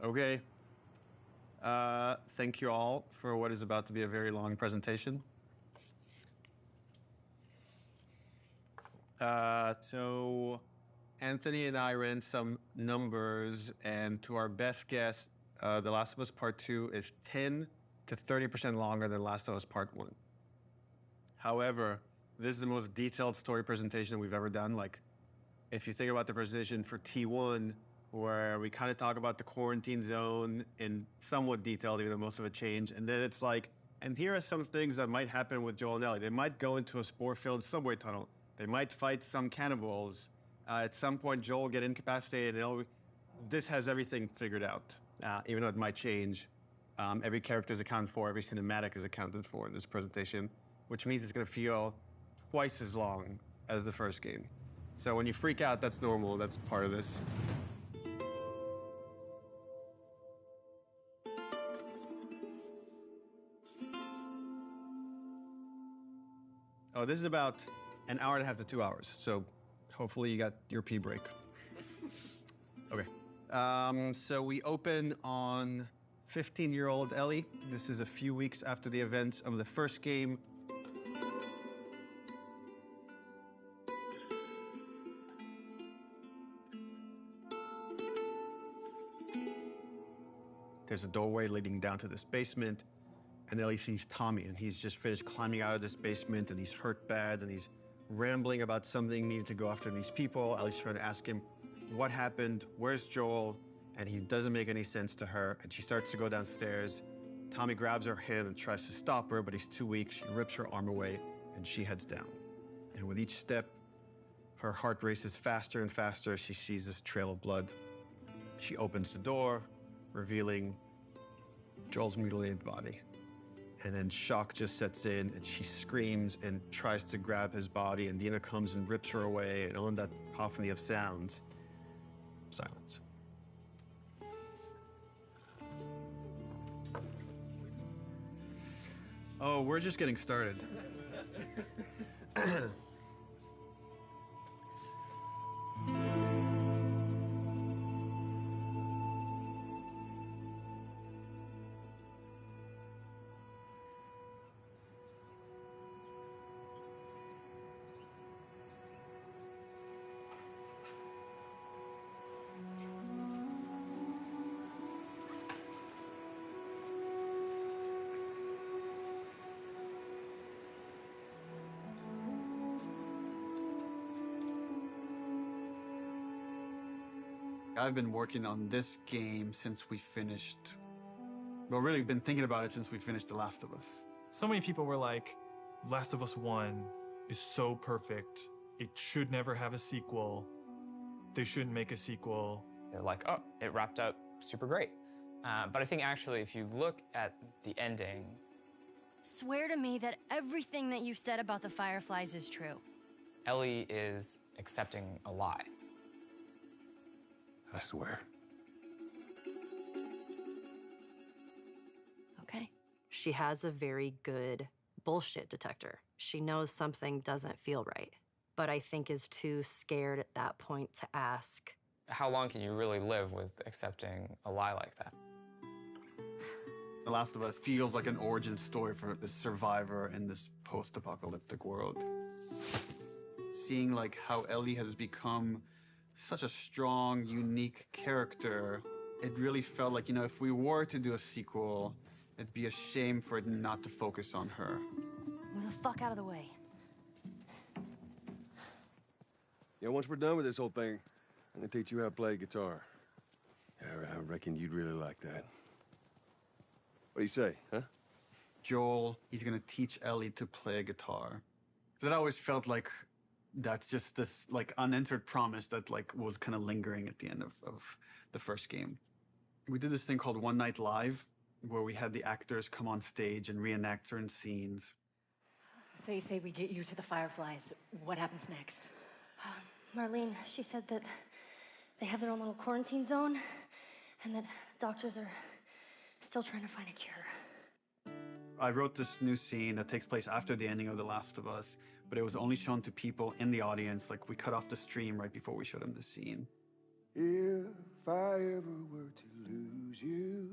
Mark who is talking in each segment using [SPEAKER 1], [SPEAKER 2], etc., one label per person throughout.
[SPEAKER 1] Okay. Thank you all for what is about to be a very long presentation. So Anthony and I ran some numbers, and to our best guess, The Last of Us Part 2 is 10 to 30% longer than Last of Us Part 1. However, this is the most detailed story presentation we've ever done. Like, if you think about the presentation for T1, where we kind of talk about the quarantine zone in somewhat detail, even though most of it changed. And then it's like, and here are some things that might happen with Joel and Ellie. They might go into a spore-filled subway tunnel. They might fight some cannibals. At some point, Joel will get incapacitated. And this has everything figured out, even though it might change. Every character is accounted for. Every cinematic is accounted for in this presentation, which means it's going to feel twice as long as the first game. So when you freak out, that's normal. That's part of this. Oh, this is about an hour and a half to 2 hours. So hopefully you got your pee break. Okay. So we open on 15-year-old Ellie. This is a few weeks after the events of the first game. There's a doorway leading down to this basement, and Ellie sees Tommy, and he's just finished climbing out of this basement, and he's hurt bad, and he's rambling about something, needing to go after these people. Ellie's trying to ask him what happened, where's Joel, and he doesn't make any sense to her, and she starts to go downstairs. Tommy grabs her hand and tries to stop her, but he's too weak. She rips her arm away, and she heads down. And with each step, her heart races faster and faster as she sees this trail of blood. She opens the door, revealing Joel's mutilated body. And then shock just sets in, and she screams and tries to grab his body, and Dina comes and rips her away, and on that cacophony of sounds, silence. Oh, we're just getting started. I've been working on this game since we finished, well, really been thinking about it since we finished The Last of Us.
[SPEAKER 2] So many people were like, Last of Us 1 is so perfect. It should never have a sequel. They shouldn't make a sequel.
[SPEAKER 3] They're like, oh, it wrapped up super great. But I think actually, if you look at the ending...
[SPEAKER 4] Swear to me that everything that you've said about the Fireflies is true.
[SPEAKER 3] Ellie is accepting a lie.
[SPEAKER 5] I swear.
[SPEAKER 4] Okay.
[SPEAKER 6] She has a very good bullshit detector. She knows something doesn't feel right, but I think is too scared at that point to ask.
[SPEAKER 3] How long can you really live with accepting a lie like that?
[SPEAKER 1] The Last of Us feels like an origin story for this survivor in this post-apocalyptic world. Seeing like how Ellie has become such a strong, unique character, it really felt like, if we were to do a sequel, it'd be a shame for it not to focus on her.
[SPEAKER 4] Move the fuck out of the way.
[SPEAKER 5] Yeah, once we're done with this whole thing, I'm gonna teach you how to play guitar. I reckon you'd really like that. What do you say, huh?
[SPEAKER 1] Joel, he's gonna teach Ellie to play guitar. That always felt like that's just this unanswered promise that was kind of lingering at the end of the first game. We did this thing called One Night Live, where we had the actors come on stage and reenact certain scenes.
[SPEAKER 7] So you say we get you to the Fireflies. What happens next?
[SPEAKER 4] Marlene, she said that they have their own little quarantine zone, and that doctors are still trying to find a cure.
[SPEAKER 1] I wrote this new scene that takes place after the ending of The Last of Us, but it was only shown to people in the audience. We cut off the stream right before we showed them the scene.
[SPEAKER 5] If I ever were to lose you,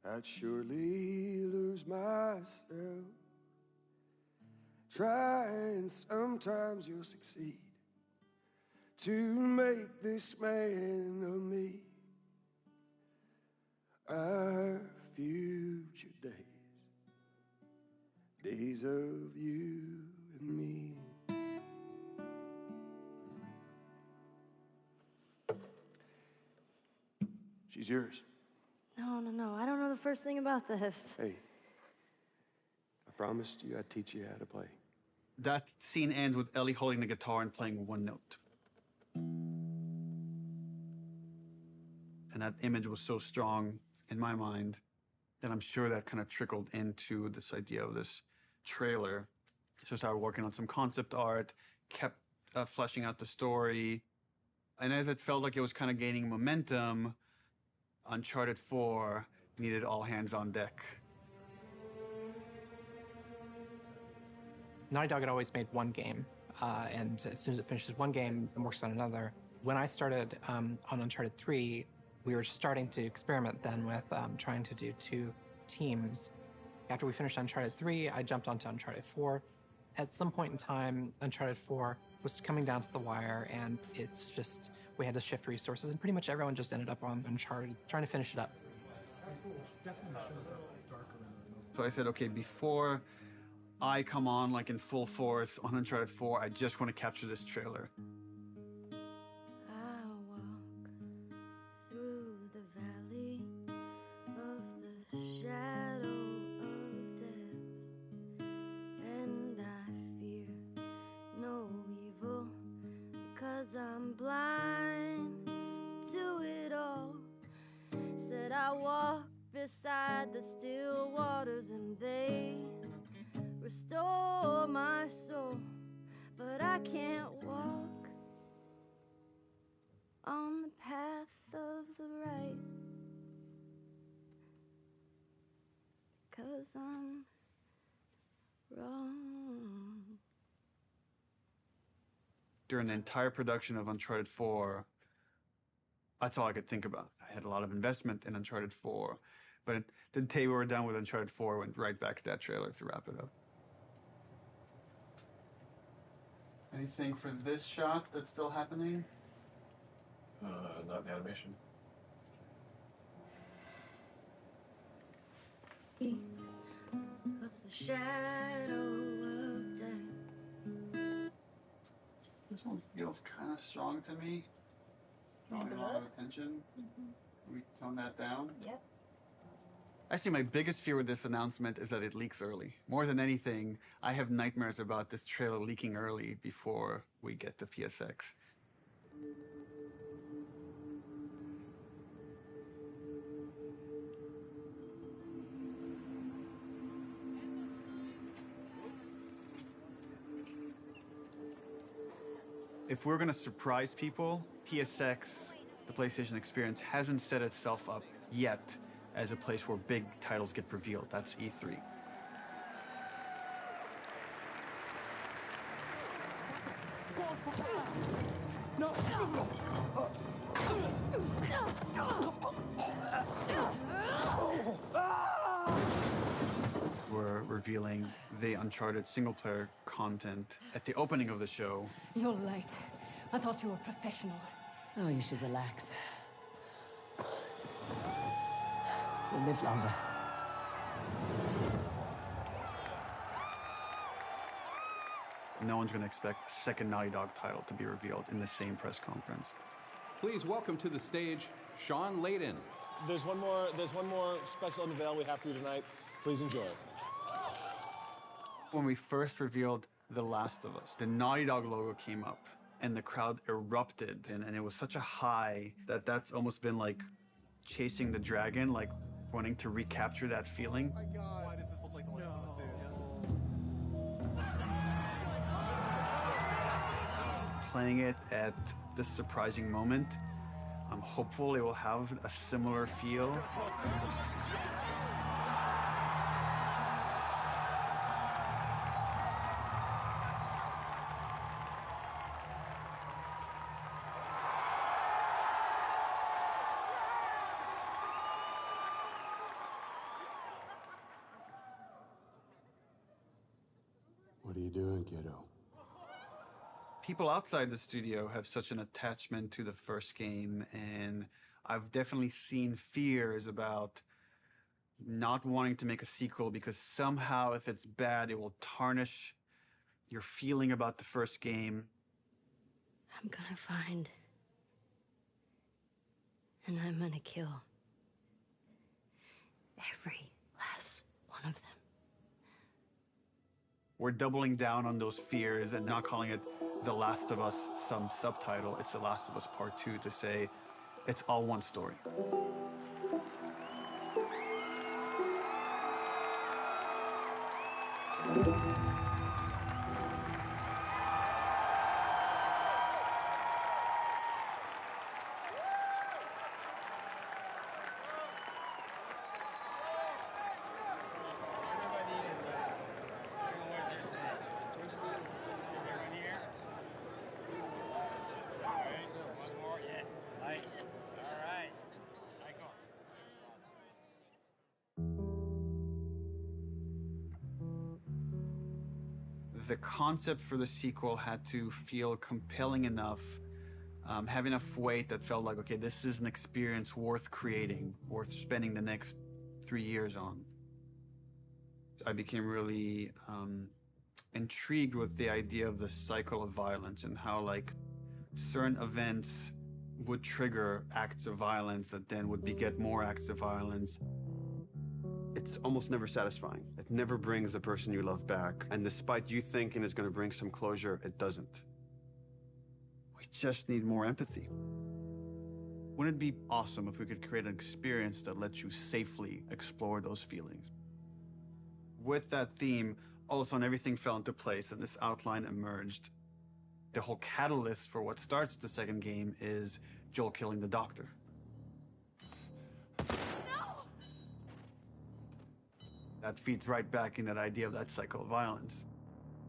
[SPEAKER 5] I'd surely lose myself. Try and sometimes you'll succeed to make this man of me. Our future days of you and me. She's yours.
[SPEAKER 4] No. I don't know the first thing about this.
[SPEAKER 5] Hey, I promised you I'd teach you how to play.
[SPEAKER 1] That scene ends with Ellie holding the guitar and playing one note. And that image was so strong in my mind that I'm sure that kind of trickled into this idea of this trailer. So I started working on some concept art, kept fleshing out the story. And as it felt like it was kind of gaining momentum, Uncharted 4 needed all hands on deck.
[SPEAKER 8] Naughty Dog had always made one game, and as soon as it finishes one game, it works on another. When I started on Uncharted 3, we were starting to experiment then with trying to do 2 teams. After we finished Uncharted 3, I jumped onto Uncharted 4. At some point in time, Uncharted 4 was coming down to the wire, and it's just, we had to shift resources, and pretty much everyone just ended up on Uncharted, trying to finish it up.
[SPEAKER 1] So I said, okay, before I come on like in full force on Uncharted 4, I just want to capture this trailer.
[SPEAKER 4] I walk through the valley of the shadow of death, and I fear no evil, because I'm blind to it all. Said I walk beside the still waters, and they restore my soul, but I can't walk on the path of the right, 'cause I'm wrong.
[SPEAKER 1] During the entire production of Uncharted 4, that's all I could think about. I had a lot of investment in Uncharted 4, but the day we were done with Uncharted 4, I went right back to that trailer to wrap it up. Anything for this shot that's still happening?
[SPEAKER 5] Not in animation.
[SPEAKER 4] Of the shadow of death.
[SPEAKER 1] This one feels kind of strong to me. Drawing a lot of attention. Can we tone that down?
[SPEAKER 4] Yep.
[SPEAKER 1] Actually, my biggest fear with this announcement is that it leaks early. More than anything, I have nightmares about this trailer leaking early before we get to PSX. If we're gonna surprise people, PSX, the PlayStation Experience, hasn't set itself up yet as a place where big titles get revealed. That's E3.
[SPEAKER 5] No!
[SPEAKER 1] We're revealing the Uncharted single-player content at the opening of the show.
[SPEAKER 7] You're late. I thought you were professional.
[SPEAKER 9] Oh, you should relax. You'll live longer.
[SPEAKER 1] No one's going to expect a second Naughty Dog title to be revealed in the same press conference.
[SPEAKER 10] Please welcome to the stage, Sean Layden.
[SPEAKER 11] There's one more special unveil we have for you tonight. Please enjoy it.
[SPEAKER 1] When we first revealed The Last of Us, the Naughty Dog logo came up and the crowd erupted, and it was such a high that that's almost been like chasing the dragon, like wanting to recapture that feeling.
[SPEAKER 11] Oh my God. Why does this look like the Last of Us, dude?
[SPEAKER 1] Playing it at this surprising moment, I'm hopeful it will have a similar feel.
[SPEAKER 12] are you doing, kiddo?
[SPEAKER 13] People outside the studio have such an attachment to the first game, and I've definitely seen fears about not wanting to make a sequel because somehow if it's bad, it will tarnish your feeling about the first game.
[SPEAKER 4] I'm gonna find. And I'm gonna kill. Every last one of them.
[SPEAKER 13] We're doubling down on those fears and not calling it The Last of Us some subtitle. It's The Last of Us Part 2 to say it's all one story. The concept for the sequel had to feel compelling enough, have enough weight that felt like, okay, this is an experience worth creating, worth spending the next 3 years on. I became really intrigued with the idea of the cycle of violence and how, like, certain events would trigger acts of violence that then would beget more acts of violence.
[SPEAKER 14] It's almost never satisfying. It never brings the person you love back. And despite you thinking it's going to bring some closure, it doesn't.
[SPEAKER 13] We just need more empathy. Wouldn't it be awesome if we could create an experience that lets you safely explore those feelings? With that theme, all of a sudden everything fell into place and this outline emerged. The whole catalyst for what starts the second game is Joel killing the doctor. That feeds right back in that idea of that cycle of violence.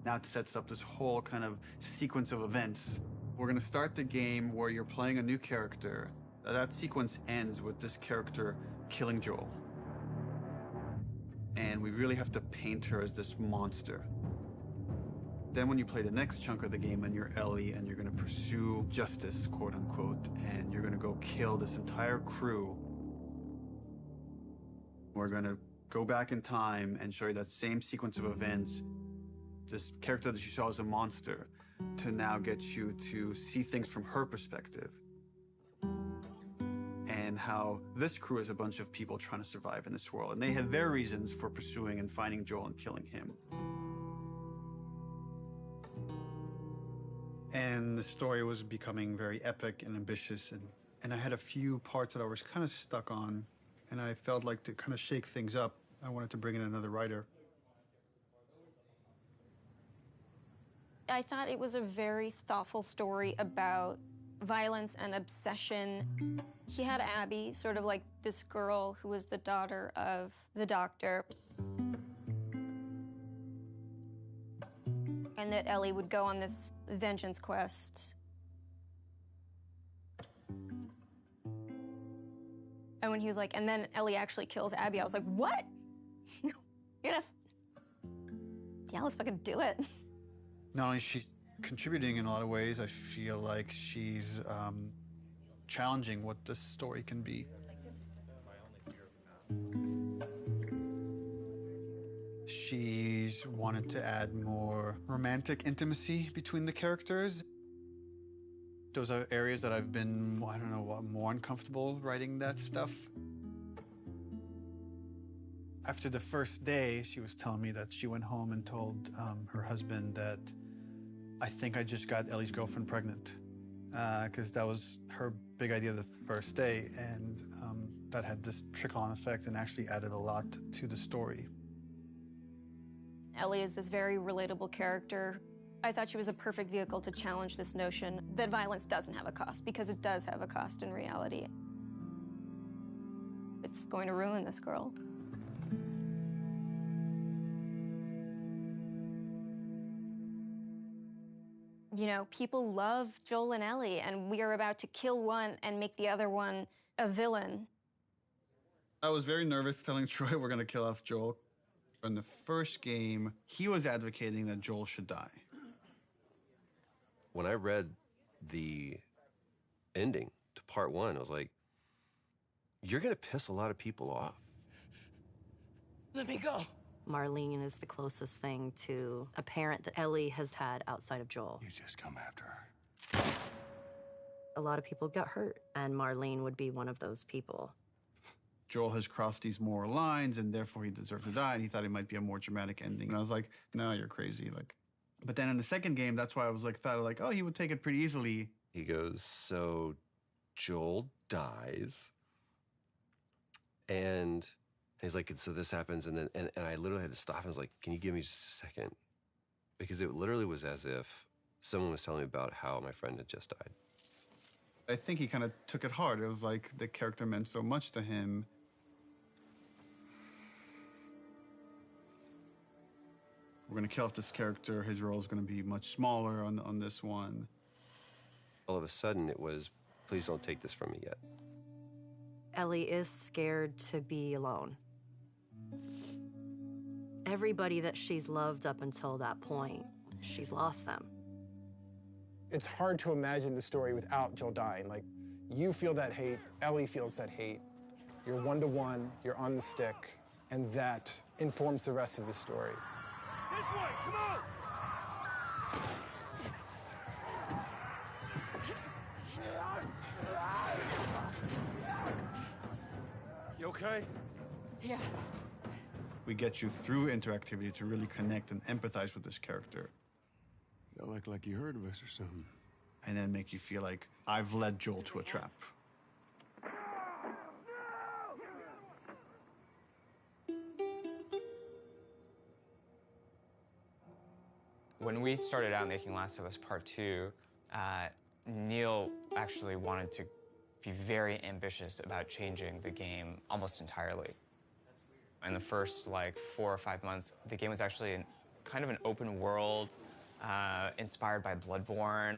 [SPEAKER 13] Now it sets up this whole kind of sequence of events. We're gonna start the game where you're playing a new character. That sequence ends with this character killing Joel. And we really have to paint her as this monster. Then when you play the next chunk of the game and you're Ellie and you're gonna pursue justice, quote unquote, and you're gonna go kill this entire crew, we're gonna go back in time and show you that same sequence of events, this character that you saw as a monster, to now get you to see things from her perspective. And how this crew is a bunch of people trying to survive in this world. And they had their reasons for pursuing and finding Joel and killing him. And the story was becoming very epic and ambitious. And I had a few parts that I was kind of stuck on. And I felt like to kind of shake things up, I wanted to bring in another writer.
[SPEAKER 15] I thought it was a very thoughtful story about violence and obsession. He had Abby, sort of like this girl who was the daughter of the doctor. And that Ellie would go on this vengeance quest. And when he was like, and then Ellie actually kills Abby, I was like, what? You're gonna... Yeah, let's fucking do it.
[SPEAKER 13] Not only is she contributing in a lot of ways, I feel like she's challenging what this story can be. She's wanted to add more romantic intimacy between the characters. Those are areas that I've been, I don't know, more uncomfortable writing that stuff. After the first day, she was telling me that she went home and told her husband that I think I just got Ellie's girlfriend pregnant, because that was her big idea the first day, and that had this trickle-on effect and actually added a lot to the story.
[SPEAKER 15] Ellie is this very relatable character. I thought she was a perfect vehicle to challenge this notion that violence doesn't have a cost, because it does have a cost in reality. It's going to ruin this girl. You know, people love Joel and Ellie, and we are about to kill one and make the other one a villain.
[SPEAKER 13] I was very nervous telling Troy we're going to kill off Joel. In the first game, he was advocating that Joel should die.
[SPEAKER 5] When I read the ending to part 1, I was like, you're gonna piss a lot of people off.
[SPEAKER 9] Let me go.
[SPEAKER 6] Marlene is the closest thing to a parent that Ellie has had outside of Joel.
[SPEAKER 5] You just come after her.
[SPEAKER 6] A lot of people got hurt, and Marlene would be one of those people.
[SPEAKER 13] Joel has crossed these moral lines, and therefore he deserves to die, and he thought it might be a more dramatic ending. And I was like, no, you're crazy. Like, but then in the second game, that's why I was like, thought like, oh, he would take it pretty easily.
[SPEAKER 5] He goes, so Joel dies. And he's like, so this happens, and then and I literally had to stop. I was like, can you give me just a second? Because it literally was as if someone was telling me about how my friend had just died.
[SPEAKER 13] I think he kind of took it hard. It was like the character meant so much to him. We're gonna kill off this character. His role is gonna be much smaller on this one.
[SPEAKER 5] All of a sudden, it was, please don't take this from me yet.
[SPEAKER 6] Ellie is scared to be alone. Everybody that she's loved up until that point, she's lost them.
[SPEAKER 11] It's hard to imagine the story without Joel dying. Like, you feel that hate, Ellie feels that hate. You're one-to-one, you're on the stick, and that informs the rest of the story.
[SPEAKER 12] This way, come on!
[SPEAKER 11] You okay?
[SPEAKER 7] Yeah.
[SPEAKER 13] We get you through interactivity to really connect and empathize with this character.
[SPEAKER 5] Y'all act like you heard of us or something.
[SPEAKER 13] And then make you feel like I've led Joel to a trap.
[SPEAKER 3] When we started out making Last of Us Part 2, Neil actually wanted to be very ambitious about changing the game almost entirely. In the first, 4 or 5 months, the game was actually kind of an open world, inspired by Bloodborne.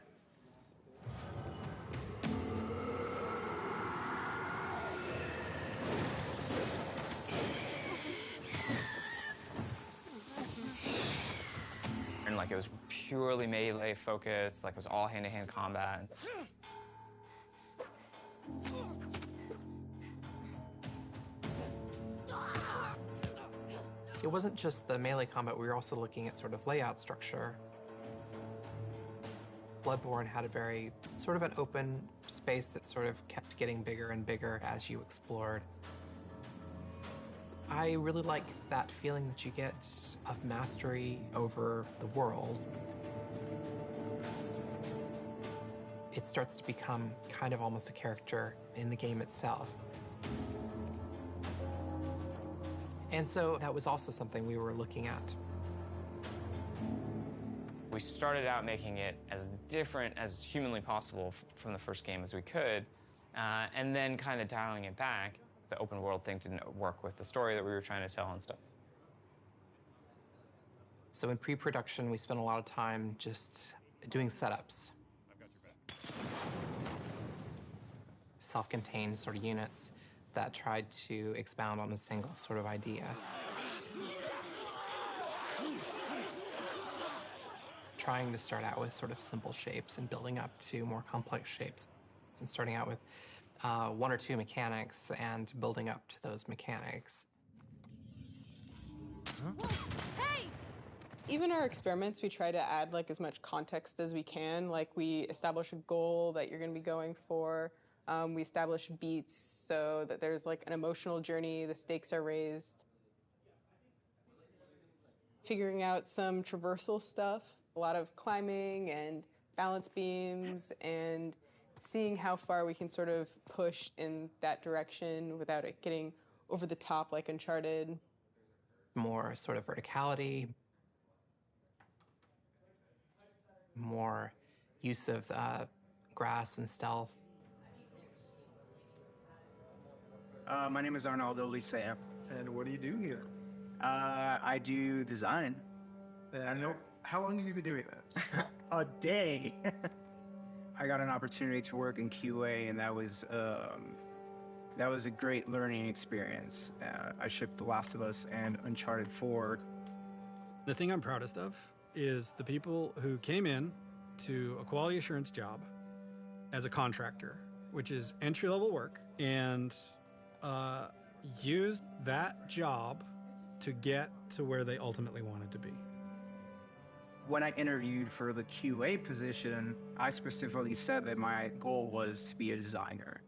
[SPEAKER 3] And it was purely melee focused, it was all hand-to-hand combat.
[SPEAKER 8] It wasn't just the melee combat, we were also looking at sort of layout structure. Bloodborne had a very sort of an open space that sort of kept getting bigger and bigger as you explored. I really like that feeling that you get of mastery over the world. It starts to become kind of almost a character in the game itself. And so that was also something we were looking at.
[SPEAKER 3] We started out making it as different as humanly possible from the first game as we could, and then kind of dialing it back. The open world thing didn't work with the story that we were trying to tell and stuff.
[SPEAKER 8] So in pre-production, we spent a lot of time just doing setups.
[SPEAKER 11] I've got your back.
[SPEAKER 8] Self-contained sort of units that tried to expound on a single sort of idea. Trying to start out with sort of simple shapes and building up to more complex shapes. And starting out with 1 or 2 mechanics and building up to those mechanics.
[SPEAKER 16] Hey! Even our experiments, we try to add as much context as we can. We establish a goal that you're going to be going for. We establish beats so that there's an emotional journey, the stakes are raised. Figuring out some traversal stuff, a lot of climbing and balance beams, and seeing how far we can sort of push in that direction without it getting over the top like Uncharted.
[SPEAKER 8] More sort of verticality, more use of grass and stealth.
[SPEAKER 17] My name is Arnaldo Licea. And what do you do here? I do design. I know. How long have you been doing that? A day. I got an opportunity to work in QA, and that was That was a great learning experience. I shipped The Last of Us and Uncharted 4.
[SPEAKER 18] The thing I'm proudest of is the people who came in to a quality assurance job as a contractor, which is entry-level work, and used that job to get to where they ultimately wanted to be.
[SPEAKER 17] When I interviewed for the QA position, I specifically said that my goal was to be a designer.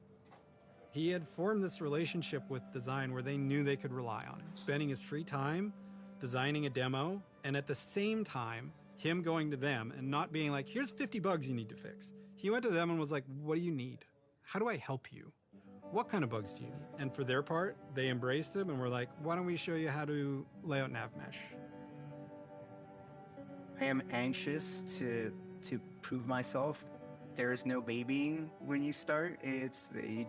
[SPEAKER 18] He had formed this relationship with design where they knew they could rely on him, spending his free time designing a demo, and at the same time, him going to them and not being like, here's 50 bugs you need to fix. He went to them and was like, what do you need? How do I help you? What kind of bugs do you need? And for their part, they embraced him and were like, why don't we show you how to lay out nav mesh?
[SPEAKER 17] I am anxious to prove myself. There is no babying when you start. It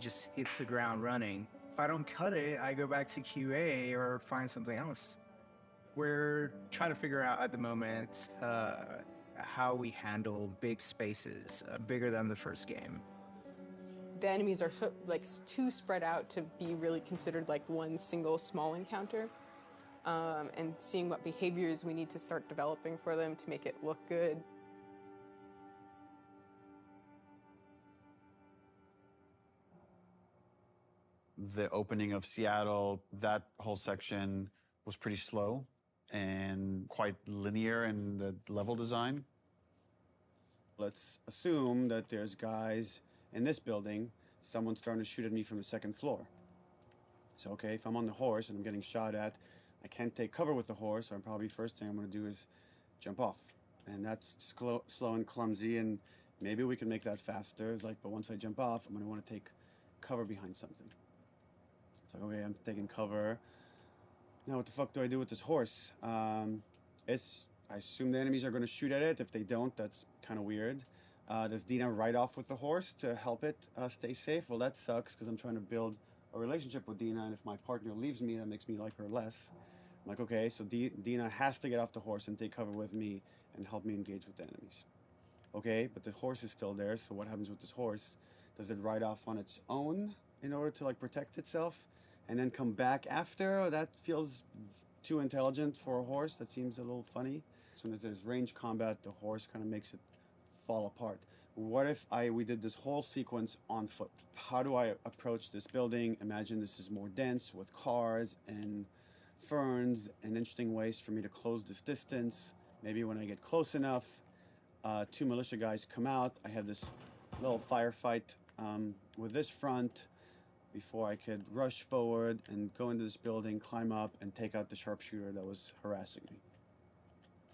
[SPEAKER 17] just hits the ground running. If I don't cut it, I go back to QA or find something else. We're trying to figure out at the moment how we handle big spaces, bigger than the first game.
[SPEAKER 16] The enemies are too spread out to be really considered like one single small encounter. And seeing what behaviors we need to start developing for them to make it look good.
[SPEAKER 14] The opening of Seattle, that whole section was pretty slow and quite linear in the level design. Let's assume that there's guys in this building, someone's starting to shoot at me from the second floor. So, okay, if I'm on the horse and I'm getting shot at, I can't take cover with the horse, so probably first thing I'm going to do is jump off. And that's slow and clumsy, and maybe we can make that faster. It's like, but once I jump off, I'm going to want to take cover behind something. It's like, okay, I'm taking cover. Now what the fuck do I do with this horse? I assume the enemies are going to shoot at it. If they don't, that's kind of weird. Does Dina ride off with the horse to help it stay safe? Well, that sucks because I'm trying to build a relationship with Dina, and if my partner leaves me, that makes me like her less. I'm like, okay, so Dina has to get off the horse and take cover with me and help me engage with the enemies. Okay, but the horse is still there, so what happens with this horse? Does it ride off on its own in order to like protect itself and then come back after? Oh, that feels too intelligent for a horse. That seems a little funny. As soon as there's range combat, the horse kind of makes it fall apart. What if we did this whole sequence on foot? How do I approach this building? Imagine this is more dense with cars and ferns and interesting ways for me to close this distance. Maybe when I get close enough, two militia guys come out. I have this little firefight with this front before I could rush forward and go into this building, climb up, and take out the sharpshooter that was harassing me.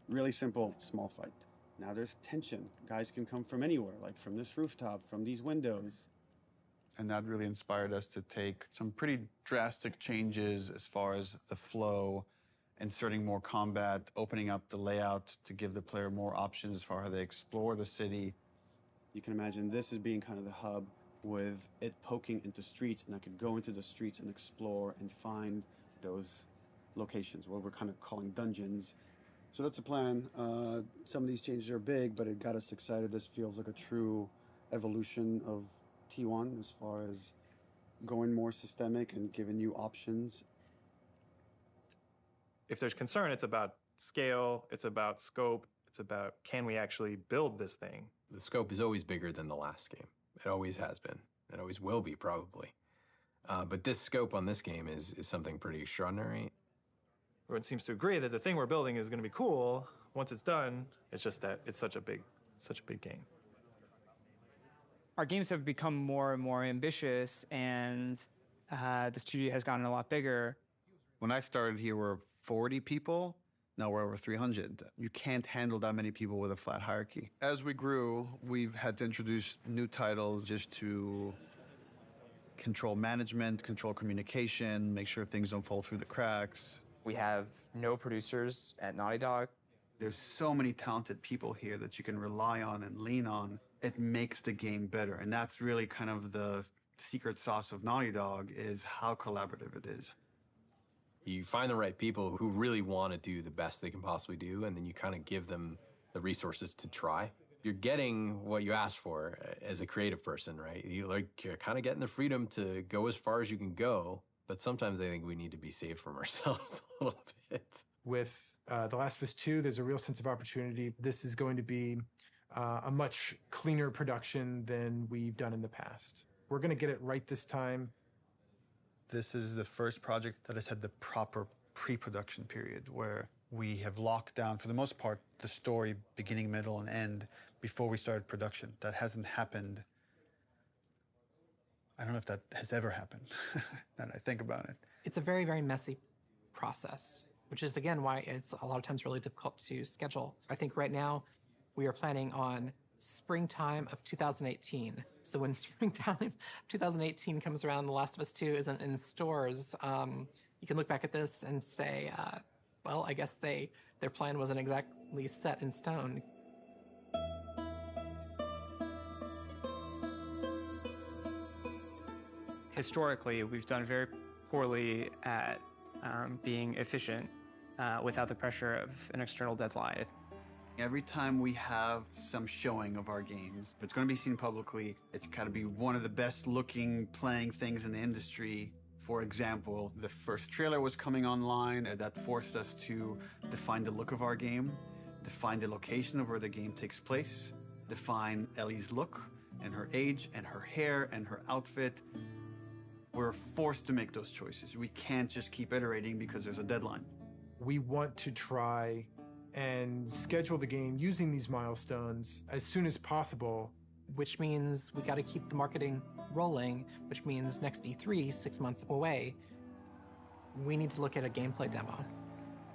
[SPEAKER 14] Really simple, small fight. Now there's tension. Guys can come from anywhere, like from this rooftop, from these windows.
[SPEAKER 1] And that really inspired us to take some pretty drastic changes as far as the flow, inserting more combat, opening up the layout to give the player more options as far as how they explore the city.
[SPEAKER 14] You can imagine this as being kind of the hub with it poking into streets, and I could go into the streets and explore and find those locations, what we're kind of calling dungeons. So that's the plan. Some of these changes are big, but it got us excited. This feels like a true evolution of T1 as far as going more systemic and giving you options.
[SPEAKER 2] If there's concern, it's about scale, it's about scope, it's about can we actually build this thing?
[SPEAKER 19] The scope is always bigger than the last game. It always has been. It always will be, probably. But this scope on this game is something pretty extraordinary.
[SPEAKER 2] Everyone seems to agree that the thing we're building is going to be cool. Once it's done, it's just that it's such a big game.
[SPEAKER 20] Our games have become more and more ambitious, and the studio has gotten a lot bigger.
[SPEAKER 1] When I started here, we're 40 people. Now we're over 300. You can't handle that many people with a flat hierarchy. As we grew, we've had to introduce new titles just to control management, control communication, make sure things don't fall through the cracks.
[SPEAKER 3] We have no producers at Naughty Dog.
[SPEAKER 13] There's so many talented people here that you can rely on and lean on. It makes the game better. And that's really kind of the secret sauce of Naughty Dog, is how collaborative it is.
[SPEAKER 19] You find the right people who really want to do the best they can possibly do, and then you kind of give them the resources to try. you're getting what you asked for as a creative person, right? You're kind of getting the freedom to go as far as you can go, but sometimes I think we need to be saved from ourselves a little bit.
[SPEAKER 11] With The Last of Us 2, there's a real sense of opportunity. This is going to be a much cleaner production than we've done in the past. We're going to get it right this time.
[SPEAKER 14] This is the first project that has had the proper pre-production period where we have locked down, for the most part, the story beginning, middle, and end before we started production. That hasn't happened. I don't know if that has ever happened, now that I think about it.
[SPEAKER 8] It's a very, very messy process, which is, again, why it's a lot of times really difficult to schedule. I think right now we are planning on springtime of 2018. So when springtime of 2018 comes around, The Last of Us 2 isn't in stores, you can look back at this and say, well, I guess their plan wasn't exactly set in stone.
[SPEAKER 20] Historically, we've done very poorly at being efficient without the pressure of an external deadline.
[SPEAKER 13] Every time we have some showing of our games, if it's going to be seen publicly, it's got to be one of the best looking playing things in the industry. For example, the first trailer was coming online, and that forced us to define the look of our game, define the location of where the game takes place, define Ellie's look and her age and her hair and her outfit. We're forced to make those choices. We can't just keep iterating because there's a deadline.
[SPEAKER 11] We want to try and schedule the game using these milestones as soon as possible.
[SPEAKER 8] Which means we got to keep the marketing rolling, which means next E3, 6 months away, we need to look at a gameplay demo.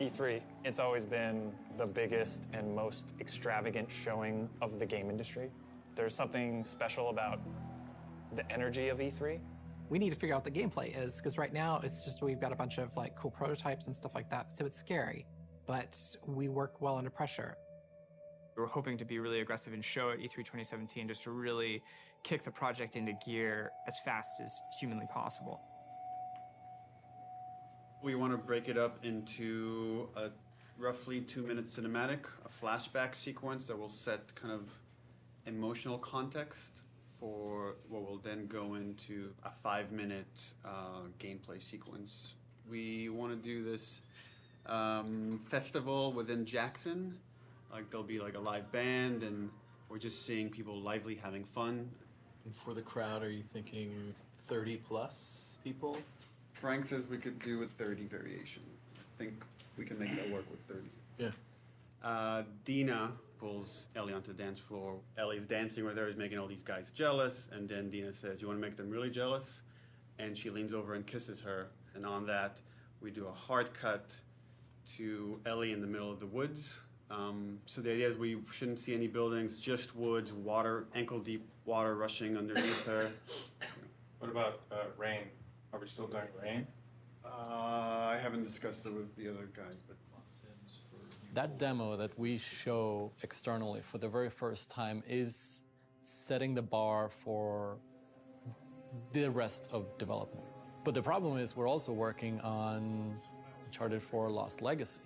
[SPEAKER 2] E3, it's always been the biggest and most extravagant showing of the game industry. There's something special about the energy of E3.
[SPEAKER 8] We need to figure out what the gameplay is, because right now it's just we've got a bunch of like cool prototypes and stuff like that, so it's scary, but we work well under pressure.
[SPEAKER 20] We were hoping to be really aggressive and show at E3 2017 just to really kick the project into gear as fast as humanly possible.
[SPEAKER 1] We want to break it up into a roughly 2-minute cinematic, a flashback sequence that will set kind of emotional context for what will then go into a 5-minute gameplay sequence. We want to do this festival within Jackson. Like there'll be like a live band, and we're just seeing people lively having fun.
[SPEAKER 21] And for the crowd, are you thinking 30 plus people?
[SPEAKER 1] Frank says we could do a 30 variation. I think we can make that work with 30.
[SPEAKER 21] Yeah.
[SPEAKER 1] Dina pulls Ellie onto the dance floor. Ellie's dancing with her, is making all these guys jealous, and then Dina says, "You want to make them really jealous?" And she leans over and kisses her. And on that, we do a hard cut to Ellie in the middle of the woods. So the idea is we shouldn't see any buildings, just woods, water, ankle-deep water rushing underneath her.
[SPEAKER 2] What about rain? Are we still doing rain?
[SPEAKER 1] I haven't discussed it with the other guys, but...
[SPEAKER 21] That demo that we show externally for the very first time is setting the bar for the rest of development. But the problem is we're also working on Uncharted 4 Lost Legacy.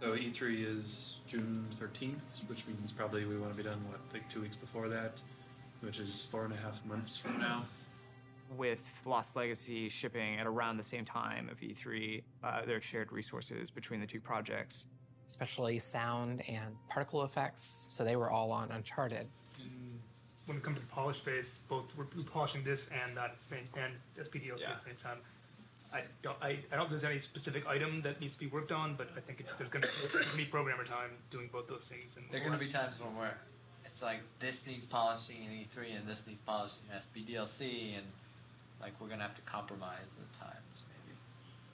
[SPEAKER 2] So E3 is June 13th, which means probably we want to be done, what, like 2 weeks before that, which is 4.5 months from now.
[SPEAKER 20] With Lost Legacy shipping at around the same time of E3, there are shared resources between the two projects.
[SPEAKER 8] Especially sound and particle effects, so they were all on Uncharted.
[SPEAKER 12] When it comes to the polish phase, both we're polishing this and that same and SPDLC at the same time. I don't think there's any specific item that needs to be worked on, but I think there's going to be programmer time doing both those things. And
[SPEAKER 9] there are going to be times when it's like this needs polishing in E3 and this needs polishing in SPDLC, and like we're going to have to compromise at times maybe.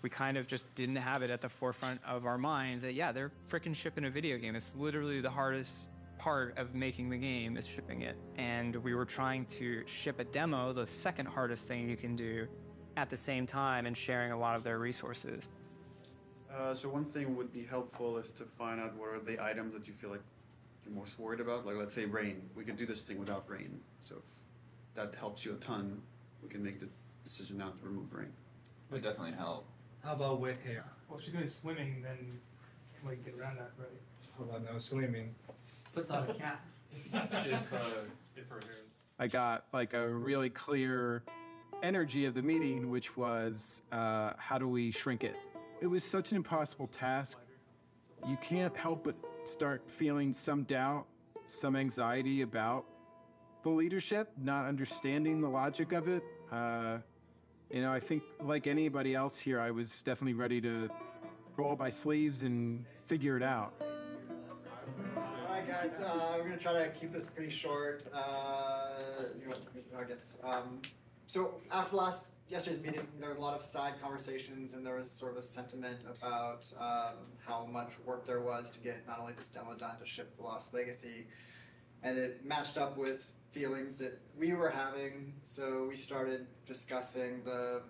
[SPEAKER 20] We kind of just didn't have it at the forefront of our minds that, yeah, they're freaking shipping a video game. It's literally the hardest part of making the game is shipping it. And we were trying to ship a demo, the second hardest thing you can do, at the same time and sharing a lot of their resources.
[SPEAKER 1] So one thing would be helpful is to find out what are the items that you feel like you're most worried about. Like let's say rain. We could do this thing without rain. So if that helps you a ton, we can make the decision not to remove rain.
[SPEAKER 22] It would definitely help.
[SPEAKER 12] How about wet hair? Well, if she's going to swimming, then we can get around that, right?
[SPEAKER 23] How about no swimming?
[SPEAKER 9] Puts on a cap.
[SPEAKER 11] I got like a really clear energy of the meeting, which was how do we shrink it? It was such an impossible task. You can't help but start feeling some doubt, some anxiety about the leadership, not understanding the logic of it. I think like anybody else here, I was definitely ready to roll up my sleeves and figure it out.
[SPEAKER 10] All right, guys, we're going to try to keep this pretty short. I guess. So after yesterday's meeting, there were a lot of side conversations, and there was sort of a sentiment about how much work there was to get not only this demo done to ship the Lost Legacy, and it matched up with feelings that we were having. So we started discussing the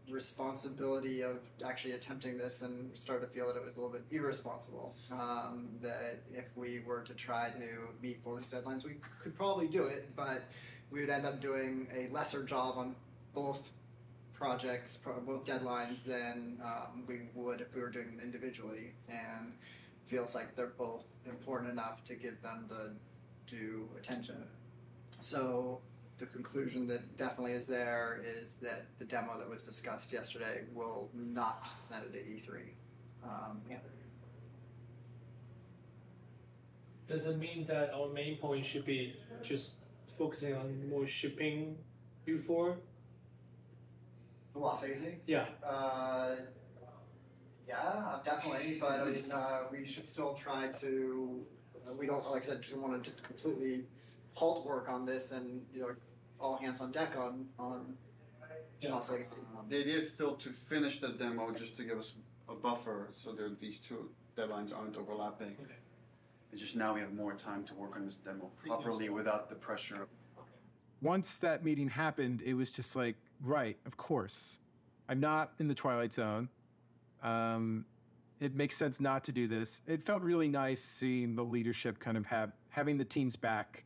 [SPEAKER 10] responsibility of actually attempting this, and started to feel that it was a little bit irresponsible. That if we were to try to meet both these deadlines, we could probably do it, but we would end up doing a lesser job on both projects, both deadlines, than we would if we were doing them individually. And feels like they're both important enough to give them the due attention. So the conclusion that definitely is there is that the demo that was discussed yesterday will not be presented at E3.
[SPEAKER 22] Does it mean that our main point should be just focusing on more shipping before?
[SPEAKER 10] The Lost Legacy?
[SPEAKER 22] Yeah.
[SPEAKER 10] Yeah, definitely. But I mean, we should still try to. We don't, like I said, just want to just completely halt work on this, and all hands on deck on Lost Legacy.
[SPEAKER 14] The idea is still to finish the demo, just to give us a buffer, so that these two deadlines aren't overlapping.
[SPEAKER 22] Okay.
[SPEAKER 14] It's just now we have more time to work on this demo properly without the pressure.
[SPEAKER 11] Once that meeting happened, it was just like, right, of course. I'm not in the Twilight Zone. It makes sense not to do this. It felt really nice seeing the leadership kind of having the team's back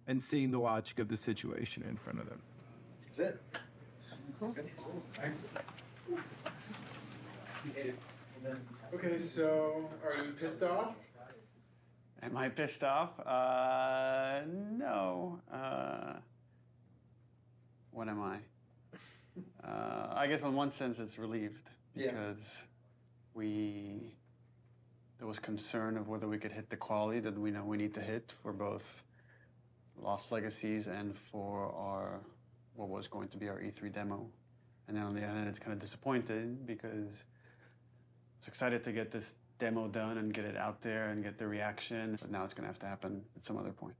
[SPEAKER 11] and seeing the logic of the situation in front of them.
[SPEAKER 10] That's it.
[SPEAKER 11] Cool.
[SPEAKER 10] Thanks.
[SPEAKER 11] Okay, so are you pissed off?
[SPEAKER 1] Am I pissed off? No. What am I? I guess in one sense it's relieved, because there was concern of whether we could hit the quality that we know we need to hit for both Lost Legacies and for what was going to be our E3 demo. And then on the other hand, it's kind of disappointed, because I was excited to get this demo done and get it out there and get the reaction, but now it's going to have to happen at some other point.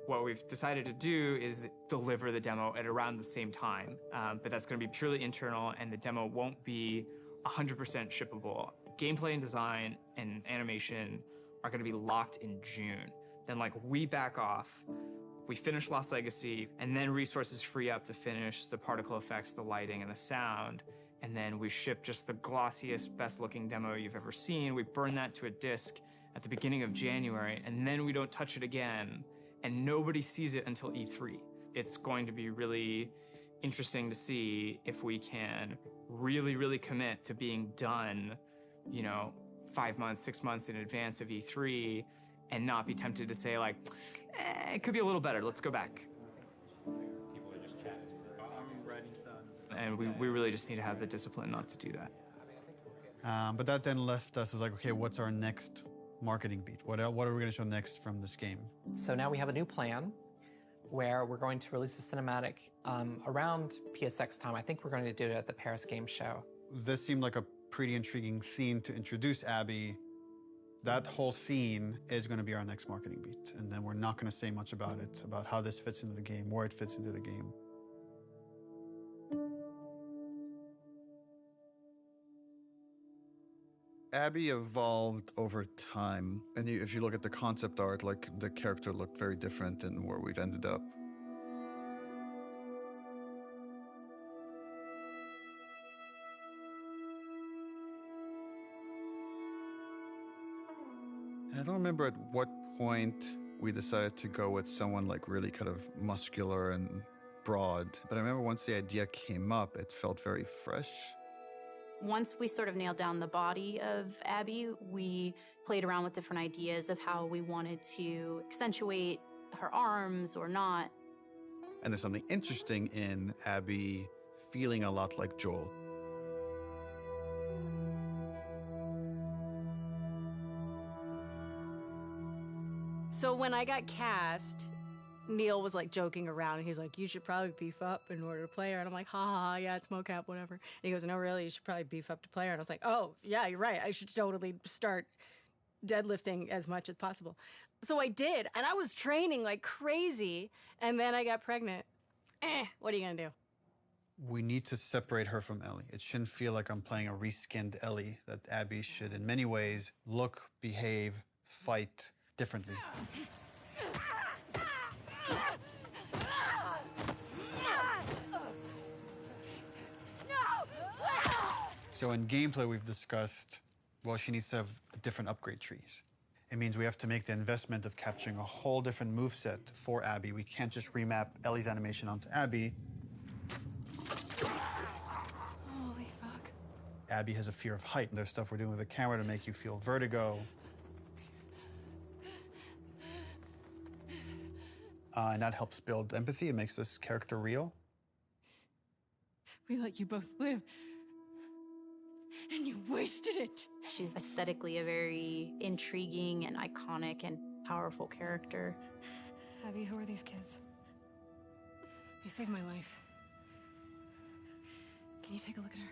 [SPEAKER 20] What we've decided to do is deliver the demo at around the same time, but that's going to be purely internal, and the demo won't be 100% shippable. Gameplay and design and animation are going to be locked in June. Then we back off, we finish Lost Legacy, and then resources free up to finish the particle effects, the lighting, and the sound. And then we ship just the glossiest, best-looking demo you've ever seen. We burn that to a disc at the beginning of January, and then we don't touch it again, and nobody sees it until E3. It's going to be really interesting to see if we can really, really commit to being done, 5 months, 6 months in advance of E3, and not be tempted to say it could be a little better, let's go back.
[SPEAKER 22] People are just chatting. I'm writing stuff.
[SPEAKER 20] And we really just need to have the discipline not to do that.
[SPEAKER 14] But that then left us as okay, what's our next marketing beat? What are we going to show next from this game?
[SPEAKER 8] So now we have a new plan where we're going to release a cinematic around PSX time. I think we're going to do it at the Paris Game Show.
[SPEAKER 14] This seemed like a pretty intriguing scene to introduce Abby. That whole scene is going to be our next marketing beat. And then we're not going to say much about it, about how this fits into the game, where it fits into the game. Abby evolved over time. And if you look at the concept art, the character looked very different than where we've ended up. I don't remember at what point we decided to go with someone really kind of muscular and broad. But I remember once the idea came up, it felt very fresh.
[SPEAKER 4] Once we sort of nailed down the body of Abby, we played around with different ideas of how we wanted to accentuate her arms or not.
[SPEAKER 14] And there's something interesting in Abby feeling a lot like Joel.
[SPEAKER 15] So when I got cast, Neil was like joking around, and he's like, "You should probably beef up in order to play her." And I'm like, "Ha ha, yeah, it's mocap, whatever." And he goes, "No, really, you should probably beef up to play her." And I was like, "Oh, yeah, you're right. I should totally start deadlifting as much as possible." So I did, and I was training like crazy, and then I got pregnant. What are you gonna do?
[SPEAKER 14] We need to separate her from Ellie. It shouldn't feel like I'm playing a reskinned Ellie, that Abby should, in many ways, look, behave, fight differently. So in gameplay, we've discussed, well, she needs to have different upgrade trees. It means we have to make the investment of capturing a whole different moveset for Abby. We can't just remap Ellie's animation onto Abby.
[SPEAKER 15] Holy fuck.
[SPEAKER 14] Abby has a fear of height, and there's stuff we're doing with the camera to make you feel vertigo. And that helps build empathy. It makes this character real.
[SPEAKER 15] We let you both live, and you wasted it.
[SPEAKER 4] She's aesthetically a very intriguing and iconic and powerful character.
[SPEAKER 15] Abby, who are these kids? They saved my life. Can you take a look at her?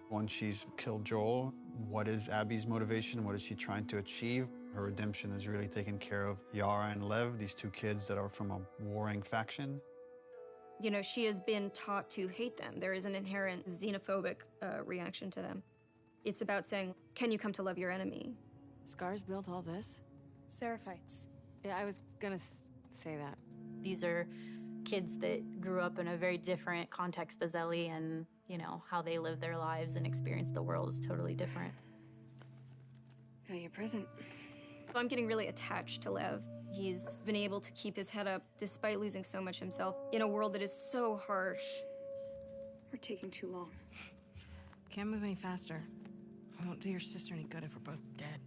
[SPEAKER 14] Once she's killed Joel, what is Abby's motivation? What is she trying to achieve? Her redemption is really taking care of Yara and Lev, these two kids that are from a warring faction.
[SPEAKER 23] You know, she has been taught to hate them. There is an inherent xenophobic reaction to them. It's about saying, can you come to love your enemy?
[SPEAKER 15] Scars built all this?
[SPEAKER 23] Seraphites.
[SPEAKER 15] Yeah, I was gonna say that.
[SPEAKER 4] These are kids that grew up in a very different context as Ellie, and, you know, how they live their lives and experience the world is totally different.
[SPEAKER 15] Got your present.
[SPEAKER 23] I'm getting really attached to Lev. He's been able to keep his head up despite losing so much himself in a world that is so harsh.
[SPEAKER 15] We're taking too long. Can't move any faster. We won't do your sister any good if we're both dead.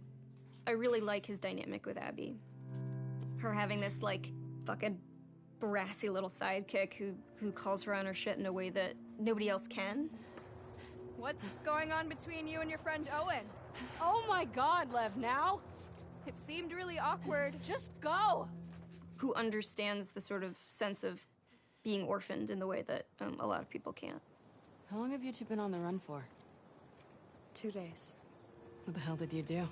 [SPEAKER 23] I really like his dynamic with Abby. Her having this, like, fucking brassy little sidekick who calls her on her shit in a way that nobody else can.
[SPEAKER 24] What's going on between you and your friend Owen?
[SPEAKER 15] Oh my God, Lev, now?
[SPEAKER 24] It seemed really awkward.
[SPEAKER 15] Just go!
[SPEAKER 23] Who understands the sort of sense of being orphaned in the way that a lot of people can't.
[SPEAKER 15] How long have you two been on the run for?
[SPEAKER 24] 2 days.
[SPEAKER 15] What the hell did you do?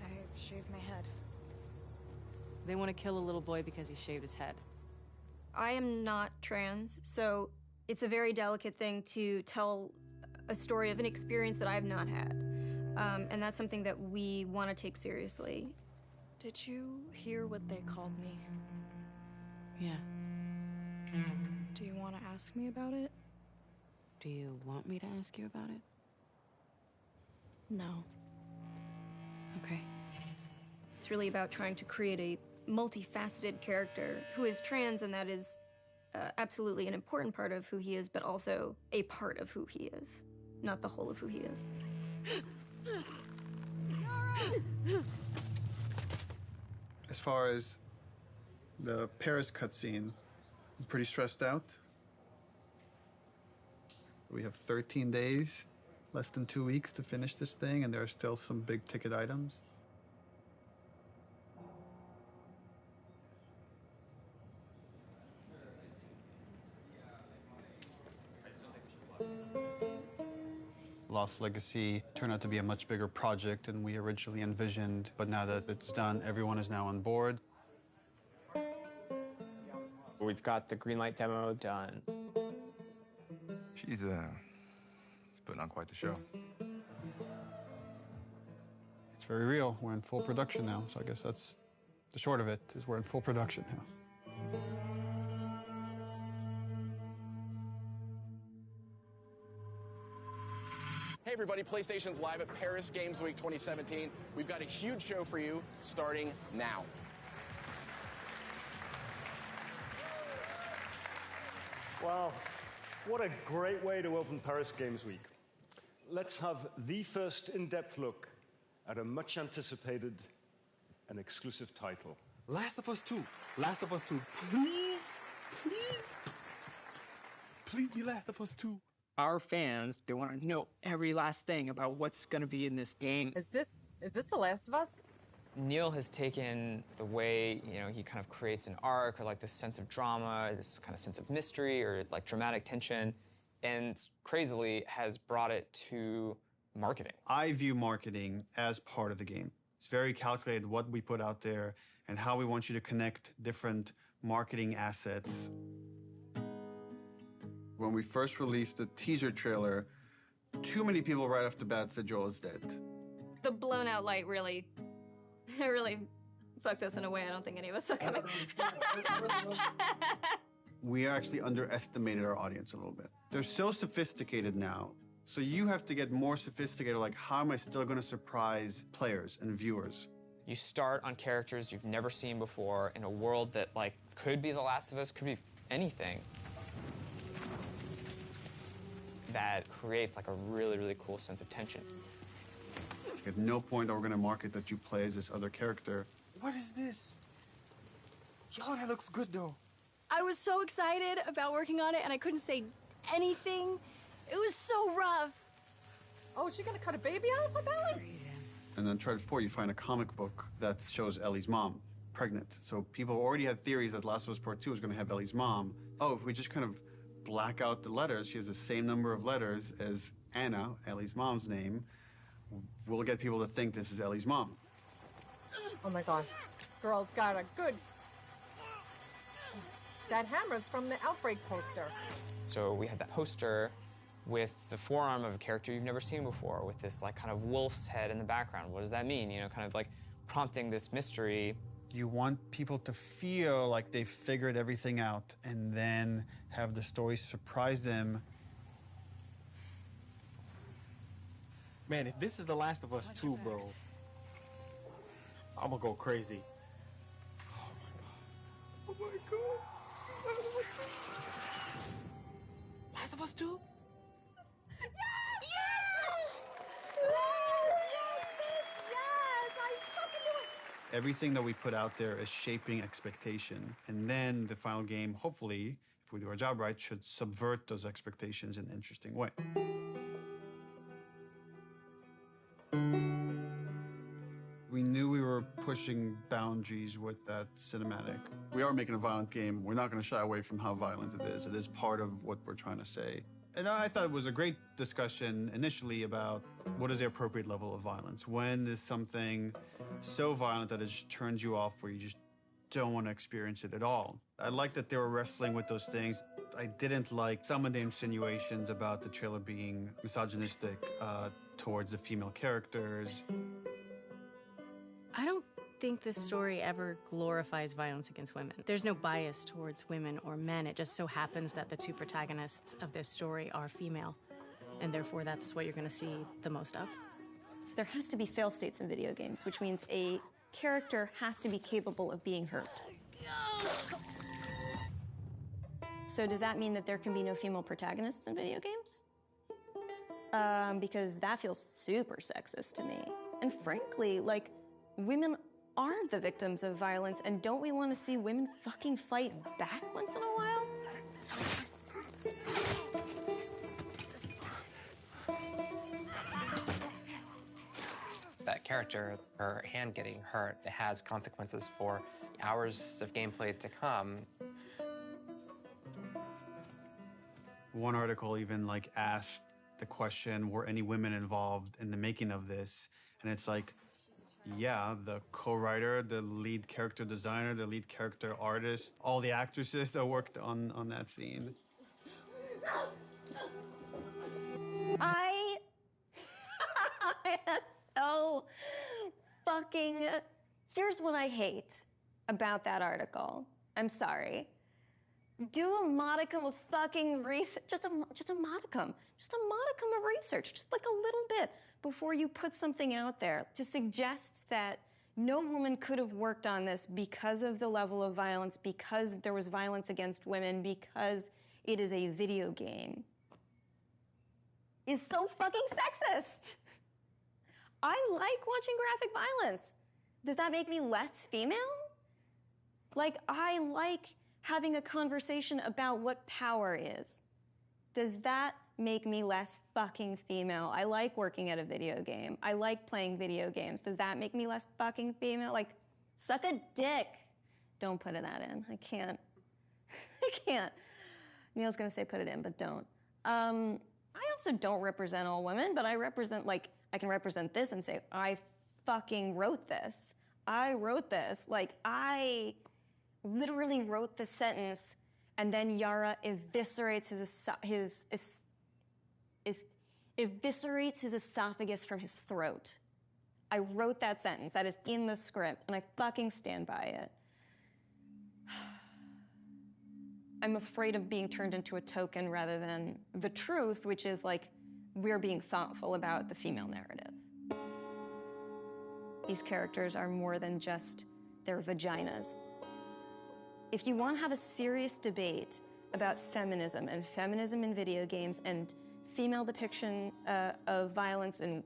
[SPEAKER 24] I shaved my head.
[SPEAKER 15] They want to kill a little boy because he shaved his head.
[SPEAKER 23] I am not trans, so it's a very delicate thing to tell a story of an experience that I've not had. And that's something that we want to take seriously.
[SPEAKER 24] Did you hear what they called me?
[SPEAKER 15] Yeah.
[SPEAKER 24] Do you want to ask me about it?
[SPEAKER 15] Do you want me to ask you about it?
[SPEAKER 24] No.
[SPEAKER 15] Okay.
[SPEAKER 23] It's really about trying to create a multifaceted character who is trans, and that is absolutely an important part of who he is, but also a part of who he is, not the whole of who he is.
[SPEAKER 14] As far as the Paris cutscene, I'm pretty stressed out. We have 13 days, less than 2 weeks to finish this thing, and there are still some big ticket items. Lost Legacy turned out to be a much bigger project than we originally envisioned, but now that it's done, everyone is now on board.
[SPEAKER 25] We've got the Greenlight demo done.
[SPEAKER 26] She's putting on quite the show.
[SPEAKER 14] It's very real. We're in full production now, so I guess that's the short of it, is we're in full production now.
[SPEAKER 27] Hey everybody, PlayStation's live at Paris Games Week 2017. We've got a huge show for you starting now.
[SPEAKER 28] Wow, what a great way to open Paris Games Week.
[SPEAKER 3] let's have the first in-depth look at a much anticipated and exclusive title.
[SPEAKER 5] Last of Us 2. Last of Us 2. Please, please. Please be Last of Us 2.
[SPEAKER 20] Our fans, they want to know every last thing about what's going to be in this game.
[SPEAKER 6] Is this The Last of Us?
[SPEAKER 25] Neil has taken the way, he kind of creates an arc or like this sense of drama, this kind of sense of mystery or like dramatic tension, and crazily has brought it to marketing.
[SPEAKER 14] I view marketing as part of the game. It's very calculated what we put out there and how we want you to connect different marketing assets. When we first released the teaser trailer, too many people right off the bat said Joel is dead.
[SPEAKER 23] The blown out light really fucked us in a way I don't think any of us saw coming.
[SPEAKER 14] We actually underestimated our audience a little bit. They're so sophisticated now, so you have to get more sophisticated, like how am I still gonna surprise players and viewers?
[SPEAKER 25] You start on characters you've never seen before in a world that like could be The Last of Us, could be anything. That creates like a really, really cool sense of tension.
[SPEAKER 14] At no point are we gonna market that you play as this other character.
[SPEAKER 5] What is this? Yo, that looks good though.
[SPEAKER 15] I was so excited about working on it, and I couldn't say anything. It was so rough.
[SPEAKER 6] Oh, is she gonna cut a baby out of her belly?
[SPEAKER 14] And then Uncharted 4, you find a comic book that shows Ellie's mom pregnant. So people already had theories that Last of Us Part 2 was gonna have Ellie's mom. Oh, if we just kind of black out the letters, she has the same number of letters as Anna, Ellie's mom's name, we'll get people to think this is Ellie's mom.
[SPEAKER 6] Oh my God. Girl's got a good... That hammer's from the Outbreak poster.
[SPEAKER 25] So we had that poster with the forearm of a character you've never seen before, with this like kind of wolf's head in the background. What does that mean? Kind of like prompting this mystery.
[SPEAKER 14] You want people to feel like they figured everything out and then have the story surprise them.
[SPEAKER 5] Man, if this is The Last of Us 2, bro, I'm gonna go crazy. Oh my God. Last of Us 2?
[SPEAKER 6] Yes! Yes! Yes, bitch! Yes! I fucking knew it!
[SPEAKER 14] Everything that we put out there is shaping expectation. And then the final game, hopefully, if we do our job right, should subvert those expectations in an interesting way. We knew we were pushing boundaries with that cinematic. We are making a violent game. We're not going to shy away from how violent it is. It is part of what we're trying to say. And I thought it was a great discussion initially about what is the appropriate level of violence. When is something so violent that it just turns you off where you just don't want to experience it at all? I like that they were wrestling with those things. I didn't like some of the insinuations about the trailer being misogynistic towards the female characters.
[SPEAKER 15] I don't think this story ever glorifies violence against women. There's no bias towards women or men. It just so happens that the two protagonists of this story are female, and therefore that's what you're going to see the most of.
[SPEAKER 23] There has to be fail states in video games, which means a character has to be capable of being hurt. So does that mean that there can be no female protagonists in video games? Because that feels super sexist to me. And frankly, like, women are the victims of violence, and don't we want to see women fucking fight back once in a while?
[SPEAKER 8] That character, her hand getting hurt, it has consequences for hours of gameplay to come.
[SPEAKER 14] One article even like asked the question, were any women involved in the making of this? And it's like, yeah, the co-writer, the lead character designer, the lead character artist, all the actresses that worked on that scene.
[SPEAKER 23] I am so fucking... Here's what I hate about that article. I'm sorry. Do a modicum of fucking research, just a modicum of research, just like a little bit, before you put something out there to suggest that no woman could have worked on this because of the level of violence, because there was violence against women, because it is a video game. is so fucking sexist. I like watching graphic violence. Does that make me less female? Like, I like having a conversation about what power is. Does that make me less fucking female? I like working at a video game. I like playing video games. Does that make me less fucking female? Like, suck a dick. Don't put that in. I can't. I can't. Neil's gonna say put it in, but don't. I also don't represent all women, but I represent, like, I can represent this and say, I fucking wrote this. I wrote this. Like, I literally wrote the sentence, and then Yara eviscerates eviscerates his esophagus from his throat. I wrote that sentence. That is in the script, and I fucking stand by it. I'm afraid of being turned into a token rather than the truth, which is like, we're being thoughtful about the female narrative. These characters are more than just their vaginas. If you want to have a serious debate about feminism and feminism in video games and female depiction of violence, and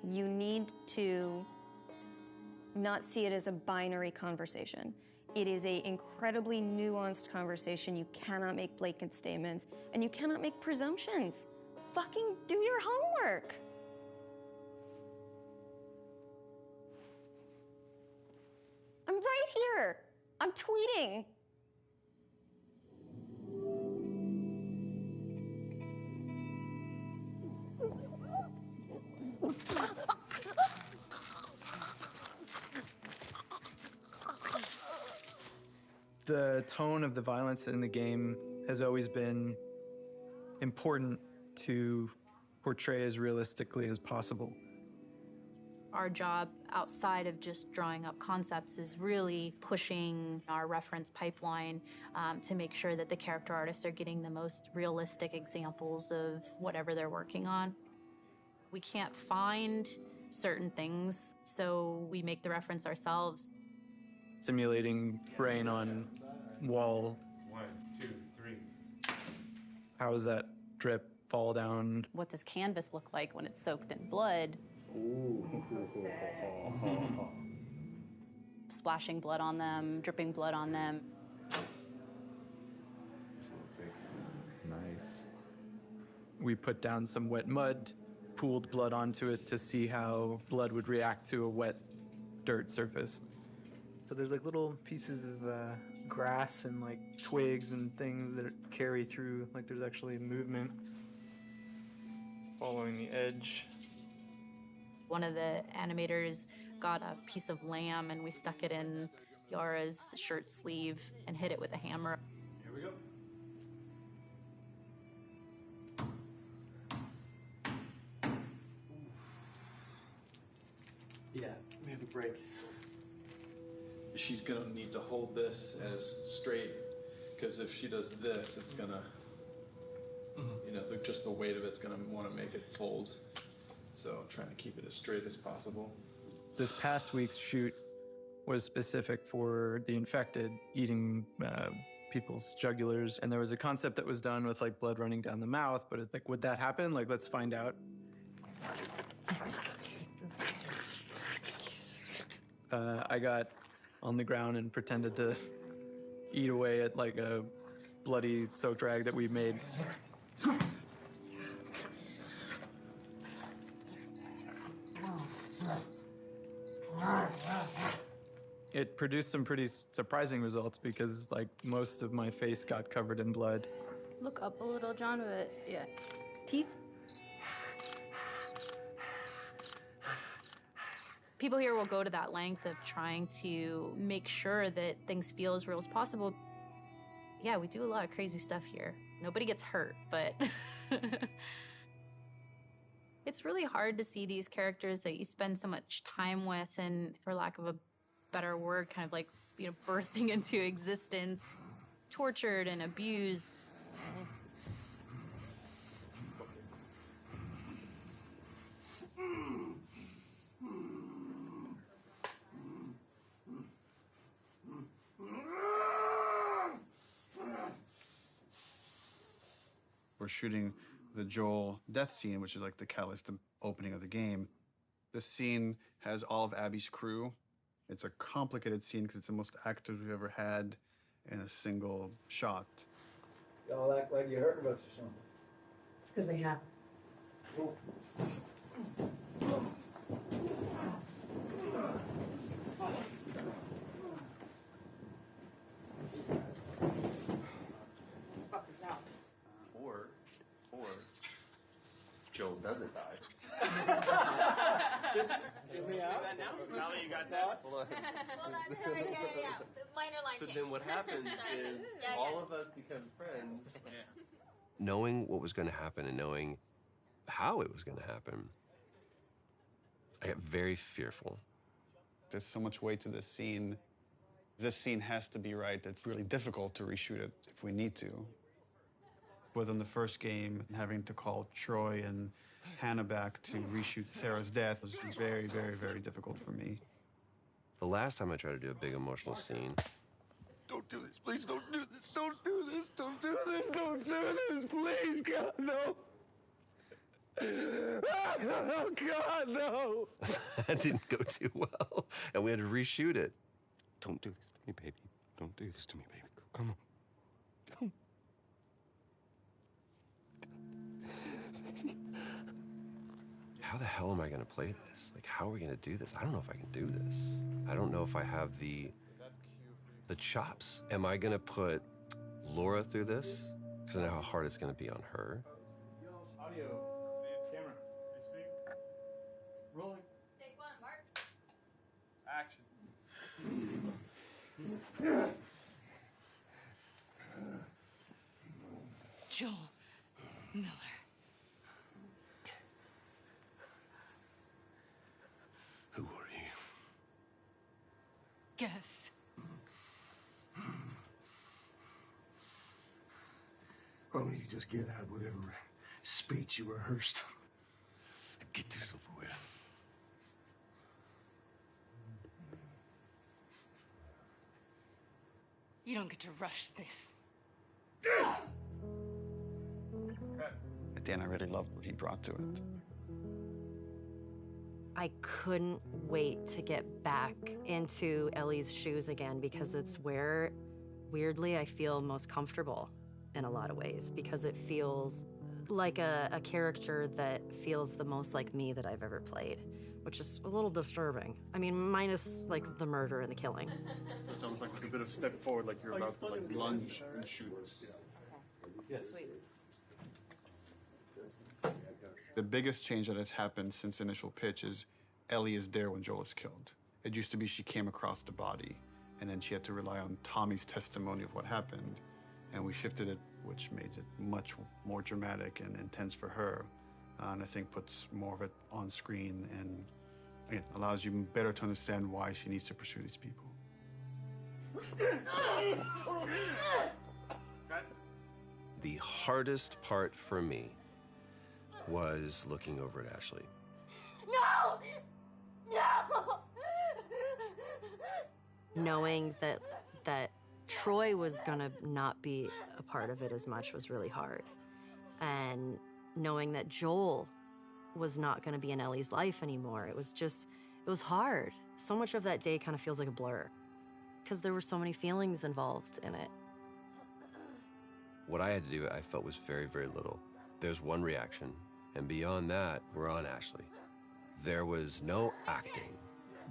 [SPEAKER 23] you need to not see it as a binary conversation. It is an incredibly nuanced conversation. You cannot make blanket statements, and you cannot make presumptions. Fucking do your homework. I'm right here. I'm tweeting.
[SPEAKER 7] The tone of the violence in the game has always been important to portray as realistically as possible.
[SPEAKER 4] Our job outside of just drawing up concepts is really pushing our reference pipeline to make sure that the character artists are getting the most realistic examples of whatever they're working on. We can't find certain things, so we make the reference ourselves.
[SPEAKER 7] Simulating brain on wall.
[SPEAKER 5] 1, 2, 3.
[SPEAKER 7] How does that drip fall down?
[SPEAKER 4] What does canvas look like when it's soaked in blood?
[SPEAKER 7] Ooh.
[SPEAKER 4] Splashing blood on them, dripping blood on them.
[SPEAKER 7] Nice. We put down some wet mud, pooled blood onto it to see how blood would react to a wet dirt surface.
[SPEAKER 13] So there's like little pieces of grass and like twigs and things that carry through, like there's actually movement following the edge.
[SPEAKER 4] One of the animators got a piece of lamb and we stuck it in Yara's shirt sleeve and hit it with a hammer.
[SPEAKER 5] Here we go.
[SPEAKER 13] Yeah, we have a break.
[SPEAKER 7] She's gonna need to hold this as straight, because if she does this, it's gonna, you know, just the weight of it's gonna want to make it fold. So I'm trying to keep it as straight as possible. This past week's shoot was specific for the infected eating people's jugulars, and there was a concept that was done with like blood running down the mouth, but it's like, would that happen? Like, let's find out. I got on the ground and pretended to eat away at like a bloody soaked rag that we made. It produced some pretty surprising results because like most of my face got covered in blood.
[SPEAKER 4] Look up a little, John, but yeah. Teeth? People here will go to that length of trying to make sure that things feel as real as possible. Yeah, we do a lot of crazy stuff here. Nobody gets hurt, but it's really hard to see these characters that you spend so much time with and, for lack of a better word, kind of like, you know, birthing into existence, tortured and abused.
[SPEAKER 14] We're shooting the Joel death scene, which is like the catalyst, the opening of the game. This scene has all of Abby's crew. It's a complicated scene because it's the most actors we've ever had in a single shot.
[SPEAKER 2] Y'all act like you're hurting us or something.
[SPEAKER 6] It's because they have.
[SPEAKER 12] Or Joel doesn't die.
[SPEAKER 2] Just me out.
[SPEAKER 12] Now that you got that,
[SPEAKER 16] Well, that's sorry, yeah. The minor line
[SPEAKER 12] So
[SPEAKER 16] change.
[SPEAKER 12] then what happens is
[SPEAKER 16] Yeah,
[SPEAKER 12] all
[SPEAKER 16] yeah.
[SPEAKER 12] of us become friends.
[SPEAKER 17] Knowing what was going to happen and knowing how it was going to happen, I got very fearful.
[SPEAKER 14] There's so much weight to this scene. This scene has to be right. It's really difficult to reshoot it if we need to. Within the first game, having to call Troy and Hannah back to reshoot Sarah's death was very, very, very difficult for me.
[SPEAKER 17] The last time I tried to do a big emotional scene,
[SPEAKER 12] Don't do this, please don't do this, don't do this, don't do this, don't do this, please, God, no. Oh, God, no.
[SPEAKER 17] that didn't go too well, and we had to reshoot it.
[SPEAKER 12] Don't do this to me, baby. Don't do this to me, baby. Come on. Don't.
[SPEAKER 17] How the hell am I going to play this? Like, how are we going to do this? I don't know if I can do this. I don't know if I have the chops. Am I going to put Laura through this? Because I know how hard it's going to be on her.
[SPEAKER 2] Audio. Camera. Speak. Rolling.
[SPEAKER 16] Take one, Mark.
[SPEAKER 14] Action.
[SPEAKER 15] Joel Miller.
[SPEAKER 12] Who are you?
[SPEAKER 15] Guess.
[SPEAKER 2] Why don't you just get out whatever speech you rehearsed?
[SPEAKER 12] Get this over with.
[SPEAKER 15] You don't get to rush this.
[SPEAKER 14] At the end, I really loved what he brought to it.
[SPEAKER 18] I couldn't wait to get back into Ellie's shoes again because it's where, weirdly, I feel most comfortable in a lot of ways because it feels like a character that feels the most like me that I've ever played, which is a little disturbing. I mean, minus like the murder and the killing.
[SPEAKER 14] So it's almost like a bit of step forward, like you're about to like lunge and shoot.
[SPEAKER 18] Sweet.
[SPEAKER 14] The biggest change that has happened since initial pitch is Ellie is there when Joel is killed. It used to be she came across the body, and then she had to rely on Tommy's testimony of what happened, and we shifted it, which made it much more dramatic and intense for her, and I think puts more of it on screen and again, allows you better to understand why she needs to pursue these people.
[SPEAKER 17] The hardest part for me was looking over at Ashley.
[SPEAKER 16] No! No!
[SPEAKER 18] Knowing that Troy was gonna not be a part of it as much was really hard. And knowing that Joel was not gonna be in Ellie's life anymore, it was hard. So much of that day kind of feels like a blur because there were so many feelings involved in it.
[SPEAKER 17] What I had to do, I felt was very, very little. There's one reaction, and beyond that, we're on Ashley. There was no acting.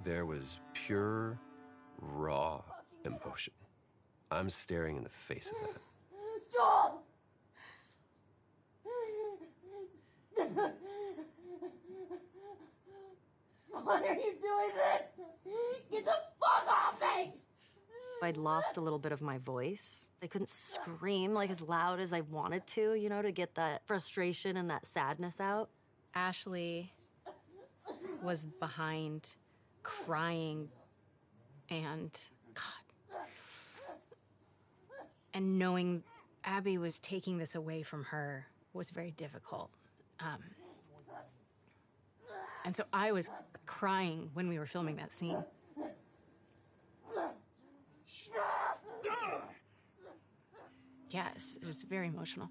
[SPEAKER 17] There was pure, raw emotion. I'm staring in the face of that.
[SPEAKER 16] Joel! What are you doing this? Get the fuck off me!
[SPEAKER 18] I'd lost a little bit of my voice. I couldn't scream like as loud as I wanted to, you know, to get that frustration and that sadness out.
[SPEAKER 15] Ashley was behind, crying, and God. And knowing Abby was taking this away from her was very difficult. And so I was crying when we were filming that scene. Yes, it was very emotional.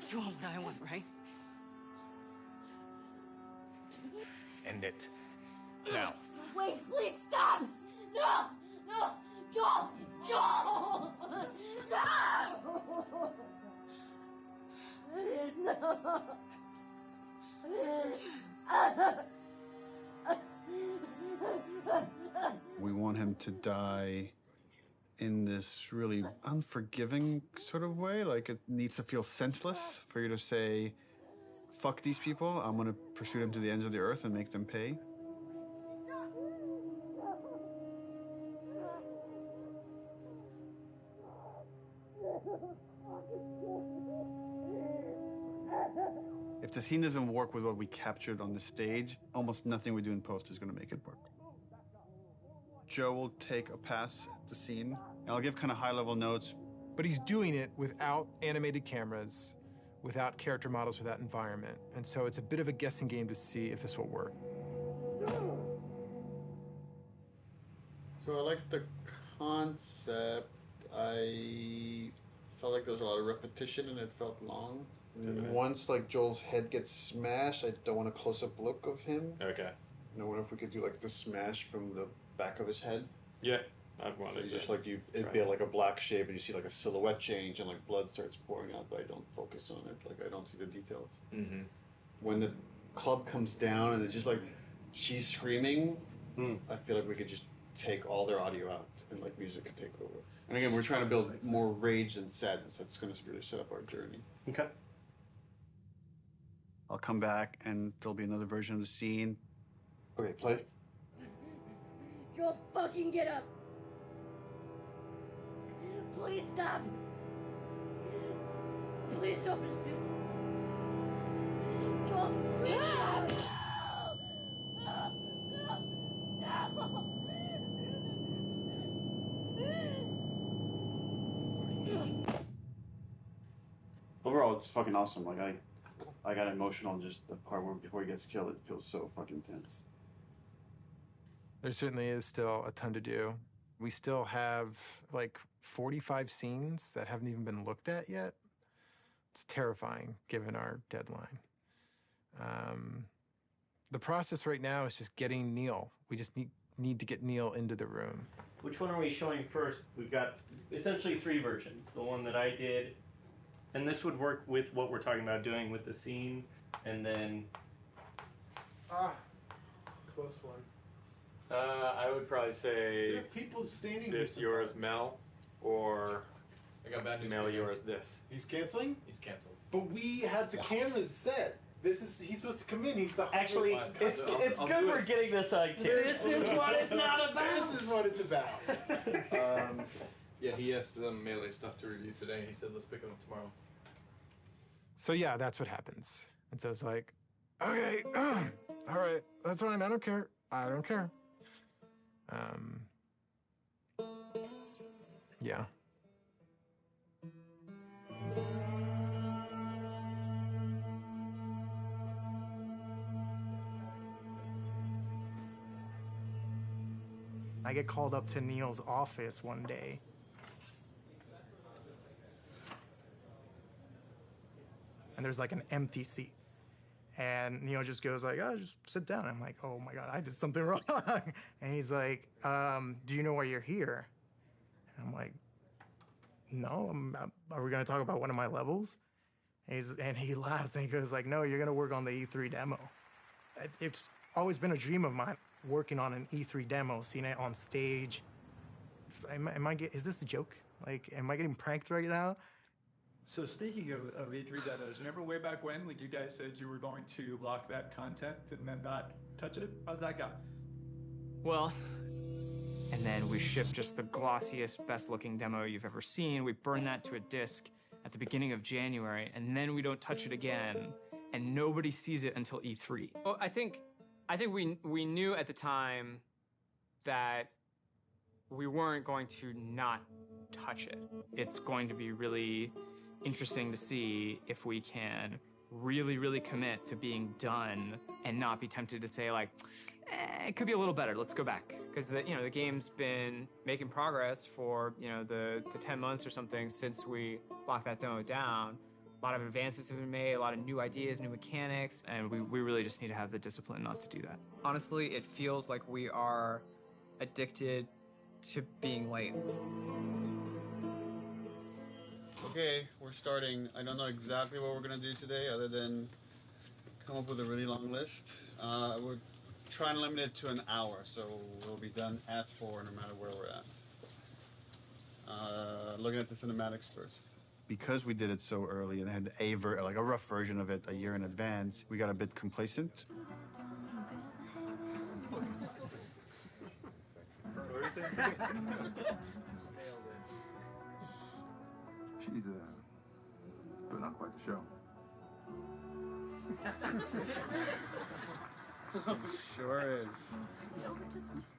[SPEAKER 15] You want what I want, right?
[SPEAKER 26] End it. Now.
[SPEAKER 16] Wait, please stop! No! No! Joel! Joel! No!
[SPEAKER 14] We want him to die in this really unforgiving sort of way. Like, it needs to feel senseless for you to say, fuck these people, I'm gonna pursue them to the ends of the earth and make them pay. If the scene doesn't work with what we captured on the stage, almost nothing we do in post is gonna make it work. Joe will take a pass at the scene, and I'll give kind of high-level notes.
[SPEAKER 1] But he's doing it without animated cameras, without character models, without environment. And so it's a bit of a guessing game to see if this will work.
[SPEAKER 14] So I like the concept. I felt like there was a lot of repetition and it felt long. Once like Joel's head gets smashed, I don't want a close-up look of him.
[SPEAKER 9] Okay.
[SPEAKER 14] I wonder if we could do like the smash from the back of his head.
[SPEAKER 9] Yeah, I'd want
[SPEAKER 14] So
[SPEAKER 9] it.
[SPEAKER 14] you just like it'd be like a black shape, and you see like a silhouette change, and like blood starts pouring out, but I don't focus on it. Like I don't see the details.
[SPEAKER 9] Mm-hmm.
[SPEAKER 14] When the club comes down and it's just like she's screaming, I feel like we could just take all their audio out and like music could take over. And again, we're trying to build more rage than sadness. That's going to really set up our journey.
[SPEAKER 9] Okay.
[SPEAKER 14] I'll come back and there'll be another version of the scene. Okay, play.
[SPEAKER 16] Joel, fucking get up! Please stop! Please don't just do. Joel, please stop! No! No! No!
[SPEAKER 14] Overall, it's fucking awesome. Like I got emotional just the part where before he gets killed. It feels so fucking tense.
[SPEAKER 1] There certainly is still a ton to do. We still have like 45 scenes that haven't even been looked at yet. It's terrifying given our deadline. The process right now is just getting Neil. We just need to get Neil into the room.
[SPEAKER 10] Which one are we showing first? We've got essentially 3 versions. The one that I did, and this would work with what we're talking about doing with the scene, and then...
[SPEAKER 13] Close one.
[SPEAKER 9] I would probably say
[SPEAKER 13] There are people standing
[SPEAKER 9] this,
[SPEAKER 13] here
[SPEAKER 9] yours, Mel, or
[SPEAKER 7] I got bad news.
[SPEAKER 9] Mel, yours, this.
[SPEAKER 13] He's canceling?
[SPEAKER 7] He's canceled.
[SPEAKER 13] But we had the cameras set. He's supposed to come in. He's the
[SPEAKER 10] Actually, it's good we're getting this on camera.
[SPEAKER 13] This is what it's not about. This is what it's about.
[SPEAKER 7] Yeah, he has some melee stuff to review today. He said let's pick him up tomorrow.
[SPEAKER 1] So yeah, that's what happens. And so it's like, okay, all right, that's fine. I don't care. Yeah.
[SPEAKER 11] I get called up to Neil's office one day. And there's like an empty seat. And Neil just goes like, oh, just sit down. I'm like, oh my God, I did something wrong. And he's like, do you know why you're here? And I'm like, no, are we gonna talk about one of my levels? And he laughs and he goes like, no, you're gonna work on the E3 demo. It's always been a dream of mine, working on an E3 demo, seeing it on stage. Is this a joke? Like, am I getting pranked right now?
[SPEAKER 19] So speaking of E3 demos, remember way back when you guys said you were going to block that content and then not touch it? How's that go?
[SPEAKER 20] Well, and then we ship just the glossiest, best-looking demo you've ever seen. We burn that to a disc at the beginning of January, and then we don't touch it again, and nobody sees it until E3. Well, I think we knew at the time that we weren't going to not touch it. It's going to be really interesting to see if we can really, really commit to being done and not be tempted to say like, it could be a little better. Let's go back. Because the game's been making progress for the 10 months or something since we locked that demo down. A lot of advances have been made, a lot of new ideas, new mechanics, and we really just need to have the discipline not to do that. Honestly, it feels like we are addicted to being late.
[SPEAKER 14] Okay, we're starting. I don't know exactly what we're going to do today other than come up with a really long list. We're trying to limit it to an hour, so we'll be done at 4 no matter where we're at. Looking at the cinematics first. Because we did it so early and had a rough version of it a year in advance, we got a bit complacent.
[SPEAKER 12] She's putting on quite the show.
[SPEAKER 14] Sure is.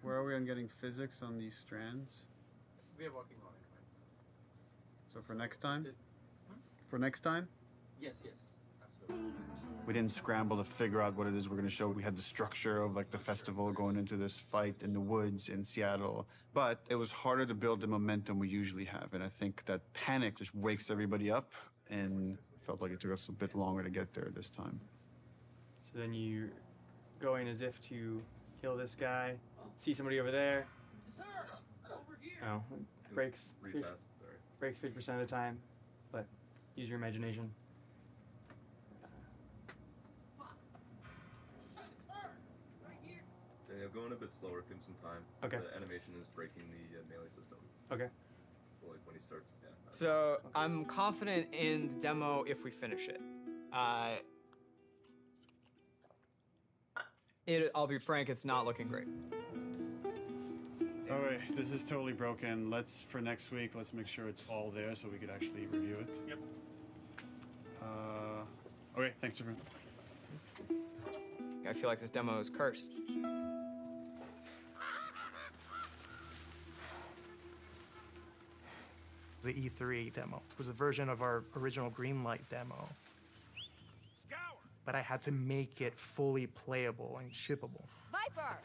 [SPEAKER 14] Where are we on getting physics on these strands?
[SPEAKER 20] We are working on it.
[SPEAKER 14] So for next time? For next time?
[SPEAKER 20] Yes, absolutely.
[SPEAKER 14] We didn't scramble to figure out what it is we're going to show. We had the structure of like the festival going into this fight in the woods in Seattle. But it was harder to build the momentum we usually have. And I think that panic just wakes everybody up, and felt like it took us a bit longer to get there this time.
[SPEAKER 10] So then you go in as if to kill this guy, see somebody over there. Oh, breaks 50% of the time, but use your imagination.
[SPEAKER 3] Yeah, going a bit slower, give him some time.
[SPEAKER 10] Okay.
[SPEAKER 3] The animation is breaking the melee system.
[SPEAKER 10] Okay.
[SPEAKER 3] So, like when he starts, yeah.
[SPEAKER 20] So I'm confident in the demo if we finish it. I'll be frank, it's not looking great.
[SPEAKER 14] All right, this is totally broken. For next week, let's make sure it's all there so we could actually review it.
[SPEAKER 10] Yep.
[SPEAKER 14] Okay, thanks, everyone.
[SPEAKER 20] I feel like this demo is cursed.
[SPEAKER 11] The E3 demo. It was a version of our original Greenlight demo. But I had to make it fully playable and shippable.
[SPEAKER 16] Viper!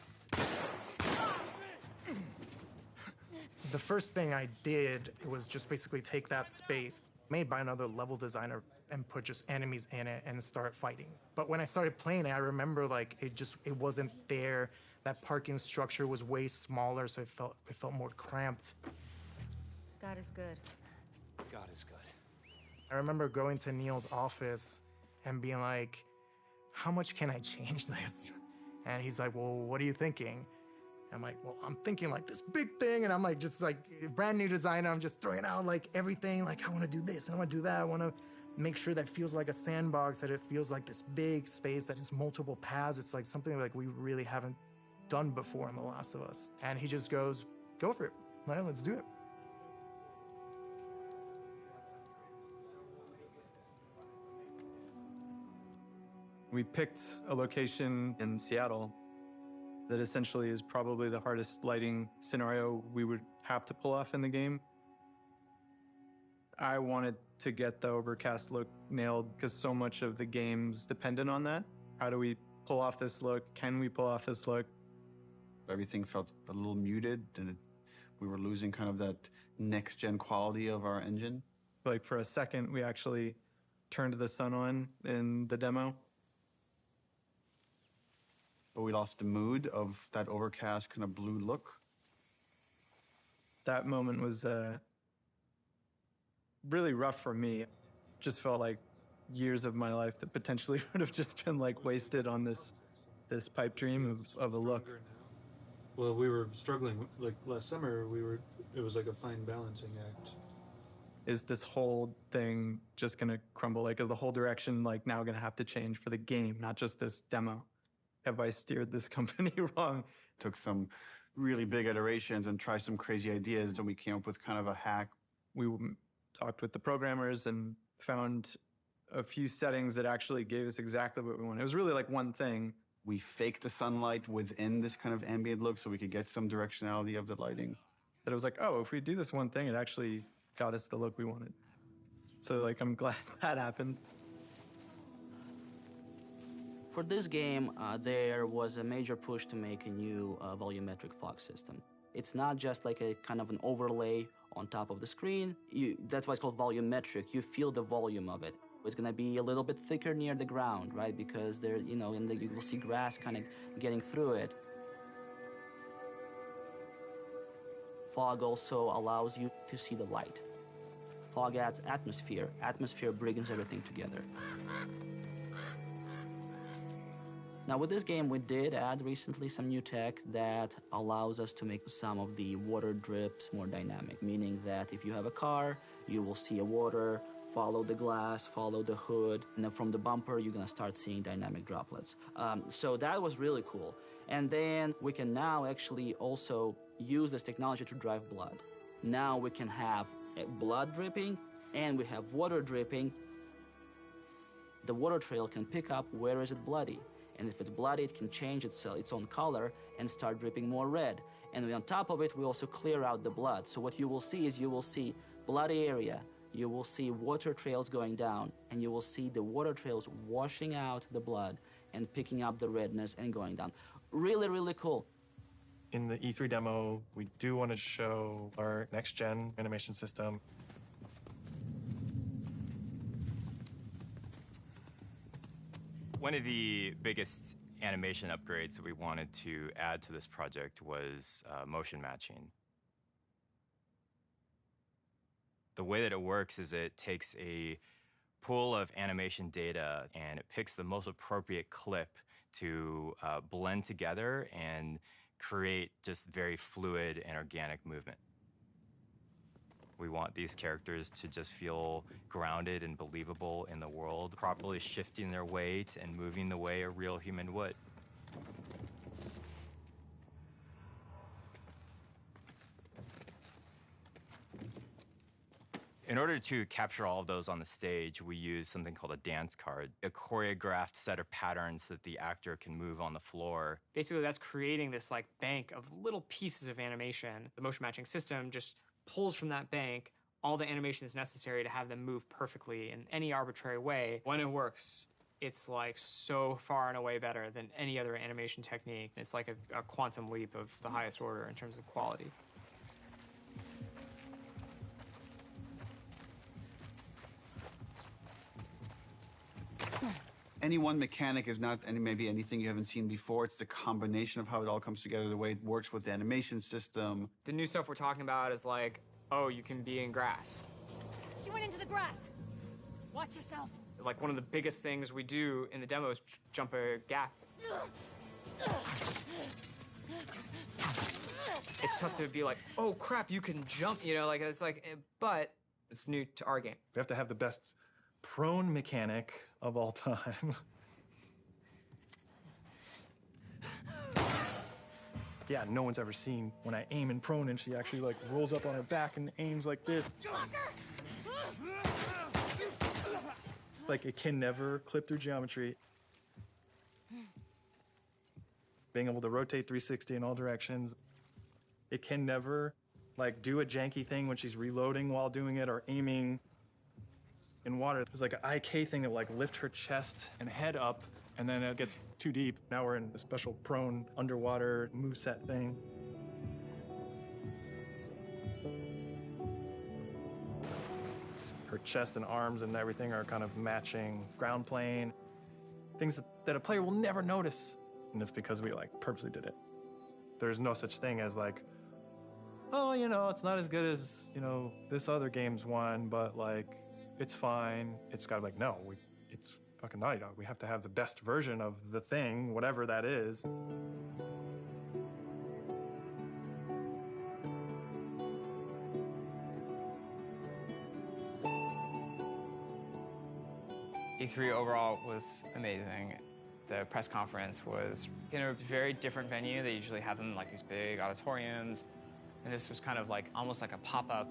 [SPEAKER 11] The first thing I did was just basically take that space made by another level designer and put just enemies in it and start fighting. But when I started playing it, I remember like it wasn't there. That parking structure was way smaller, so it felt more cramped.
[SPEAKER 16] God is good.
[SPEAKER 20] God is good.
[SPEAKER 11] I remember going to Neil's office and being like, how much can I change this? And he's like, well, what are you thinking? I'm like, well, I'm thinking like this big thing, and I'm like, just like brand new designer, I'm just throwing out like everything, like I want to do this, and I want to do that, I want to make sure that it feels like a sandbox, that it feels like this big space, that it's multiple paths, it's like something like we really haven't done before in The Last of Us. And he just goes, go for it, well, let's do it.
[SPEAKER 13] We picked a location in Seattle that essentially is probably the hardest lighting scenario we would have to pull off in the game. I wanted to get the overcast look nailed because so much of the game's dependent on that. How do we pull off this look? Can we pull off this look?
[SPEAKER 14] Everything felt a little muted, and we were losing kind of that next-gen quality of our engine.
[SPEAKER 13] Like for a second, we actually turned the sun on in the demo.
[SPEAKER 14] But we lost the mood of that overcast kind of blue look.
[SPEAKER 13] That moment was really rough for me. Just felt like years of my life that potentially would have just been like wasted on this pipe dream of a look.
[SPEAKER 8] Well, we were struggling like last summer. It was like a fine balancing act.
[SPEAKER 13] Is this whole thing just gonna crumble? Like, is the whole direction like now gonna have to change for the game, not just this demo? Have I steered this company wrong?
[SPEAKER 14] Took some really big iterations and tried some crazy ideas, and we came up with kind of a hack.
[SPEAKER 13] We talked with the programmers and found a few settings that actually gave us exactly what we wanted. It was really like one thing.
[SPEAKER 14] We faked the sunlight within this kind of ambient look so we could get some directionality of the lighting.
[SPEAKER 13] That it was like, oh, if we do this one thing, it actually got us the look we wanted. So like, I'm glad that happened.
[SPEAKER 21] For this game, there was a major push to make a new volumetric fog system. It's not just like a kind of an overlay on top of the screen. That's why it's called volumetric. You feel the volume of it. It's gonna be a little bit thicker near the ground, right? Because there, you know, and you will see grass kind of getting through it. Fog also allows you to see the light. Fog adds atmosphere. Atmosphere brings everything together. Now with this game, we did add recently some new tech that allows us to make some of the water drips more dynamic, meaning that if you have a car, you will see a water, follow the glass, follow the hood, and then from the bumper, you're gonna start seeing dynamic droplets. So that was really cool. And then we can now actually also use this technology to drive blood. Now we can have blood dripping and we have water dripping. The water trail can pick up where is it bloody. And if it's bloody, it can change its own color and start dripping more red. And on top of it, we also clear out the blood. So what you will see is you will see bloody area, you will see water trails going down, and you will see the water trails washing out the blood and picking up the redness and going down. Really, really cool.
[SPEAKER 4] In the E3 demo, we do want to show our next-gen animation system.
[SPEAKER 26] One of the biggest animation upgrades that we wanted to add to this project was motion matching. The way that it works is it takes a pool of animation data and it picks the most appropriate clip to blend together and create just very fluid and organic movement. We want these characters to just feel grounded and believable in the world, properly shifting their weight and moving the way a real human would. In order to capture all of those on the stage, we use something called a dance card, a choreographed set of patterns that the actor can move on the floor.
[SPEAKER 10] Basically, that's creating this like bank of little pieces of animation. The motion matching system just pulls from that bank all the animation that's necessary to have them move perfectly in any arbitrary way. When it works, it's like so far and away better than any other animation technique. It's like a quantum leap of the highest order in terms of quality.
[SPEAKER 14] Any one mechanic is not maybe anything you haven't seen before. It's the combination of how it all comes together, the way it works with the animation system.
[SPEAKER 10] The new stuff we're talking about is like, oh, you can be in grass.
[SPEAKER 16] She went into the grass. Watch yourself.
[SPEAKER 10] Like one of the biggest things we do in the demo is jump a gap. It's tough to be like, oh crap, you can jump, you know, like it's like, but it's new to our game.
[SPEAKER 4] We have to have the best prone mechanic of all time. Yeah, no one's ever seen when I aim in prone and she actually like rolls up on her back and aims like this. Like it can never clip through geometry. Being able to rotate 360 in all directions. It can never like do a janky thing when she's reloading while doing it or aiming in water. There's like an IK thing that like lift her chest and head up, and then it gets too deep. Now we're in a special prone underwater moveset thing. Her chest and arms and everything are kind of matching ground plane. Things that a player will never notice. And it's because we like purposely did it. There's no such thing as like, oh, you know, it's not as good as, you know, this other game's one, but like, it's fine. It's gotta be like, no, it's fucking Naughty Dog. We have to have the best version of the thing, whatever that is.
[SPEAKER 10] E3 overall was amazing. The press conference was in a very different venue. They usually have them in like these big auditoriums. And this was kind of like, almost like a pop-up.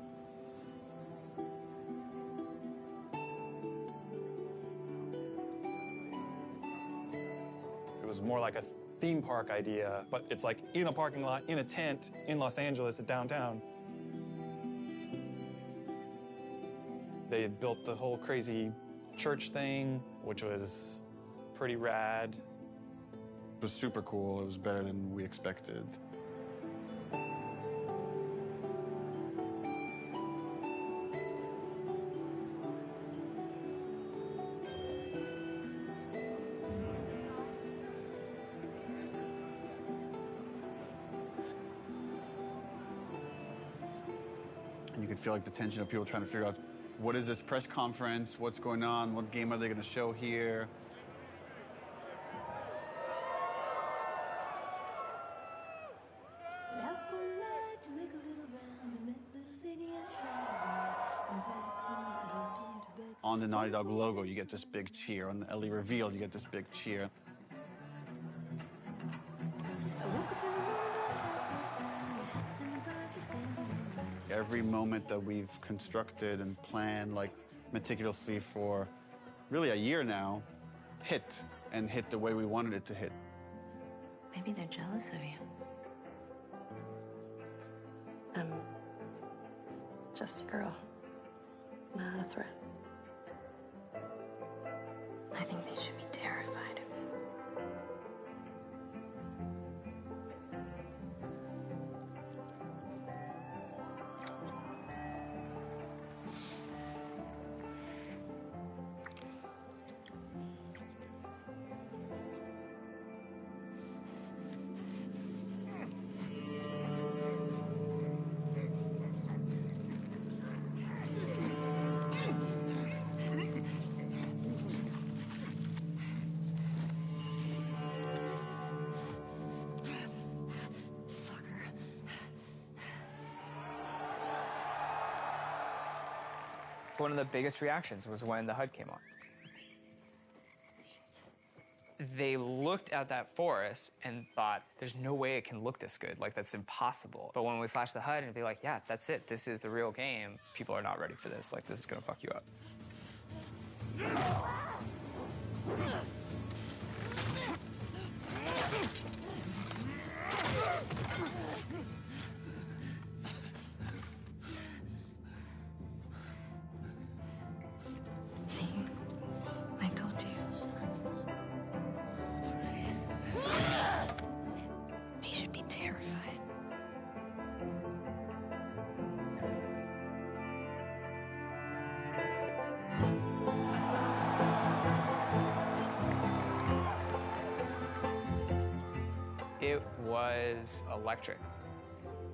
[SPEAKER 4] It was more like a theme park idea, but it's like in a parking lot, in a tent, in Los Angeles at downtown. They had built the whole crazy church thing, which was pretty rad.
[SPEAKER 14] It was super cool. It was better than we expected. And you could feel like the tension of people trying to figure out, what is this press conference? What's going on? What game are they going to show here? On the Naughty Dog logo, you get this big cheer. On the Ellie reveal, you get this big cheer. Every moment that we've constructed and planned like meticulously for really a year now hit the way we wanted it to hit.
[SPEAKER 18] Maybe they're jealous of you. I'm just a girl, not a threat. I think they should be terrified of me.
[SPEAKER 5] One of the biggest reactions was when the HUD came on. They looked at that forest and thought, there's no way it can look this good. Like, that's impossible. But when we flash the HUD and be like, yeah, that's it. This is the real game. People are not ready for this. Like, this is gonna fuck you up.
[SPEAKER 18] See, I told you. They should be terrified.
[SPEAKER 5] It was electric.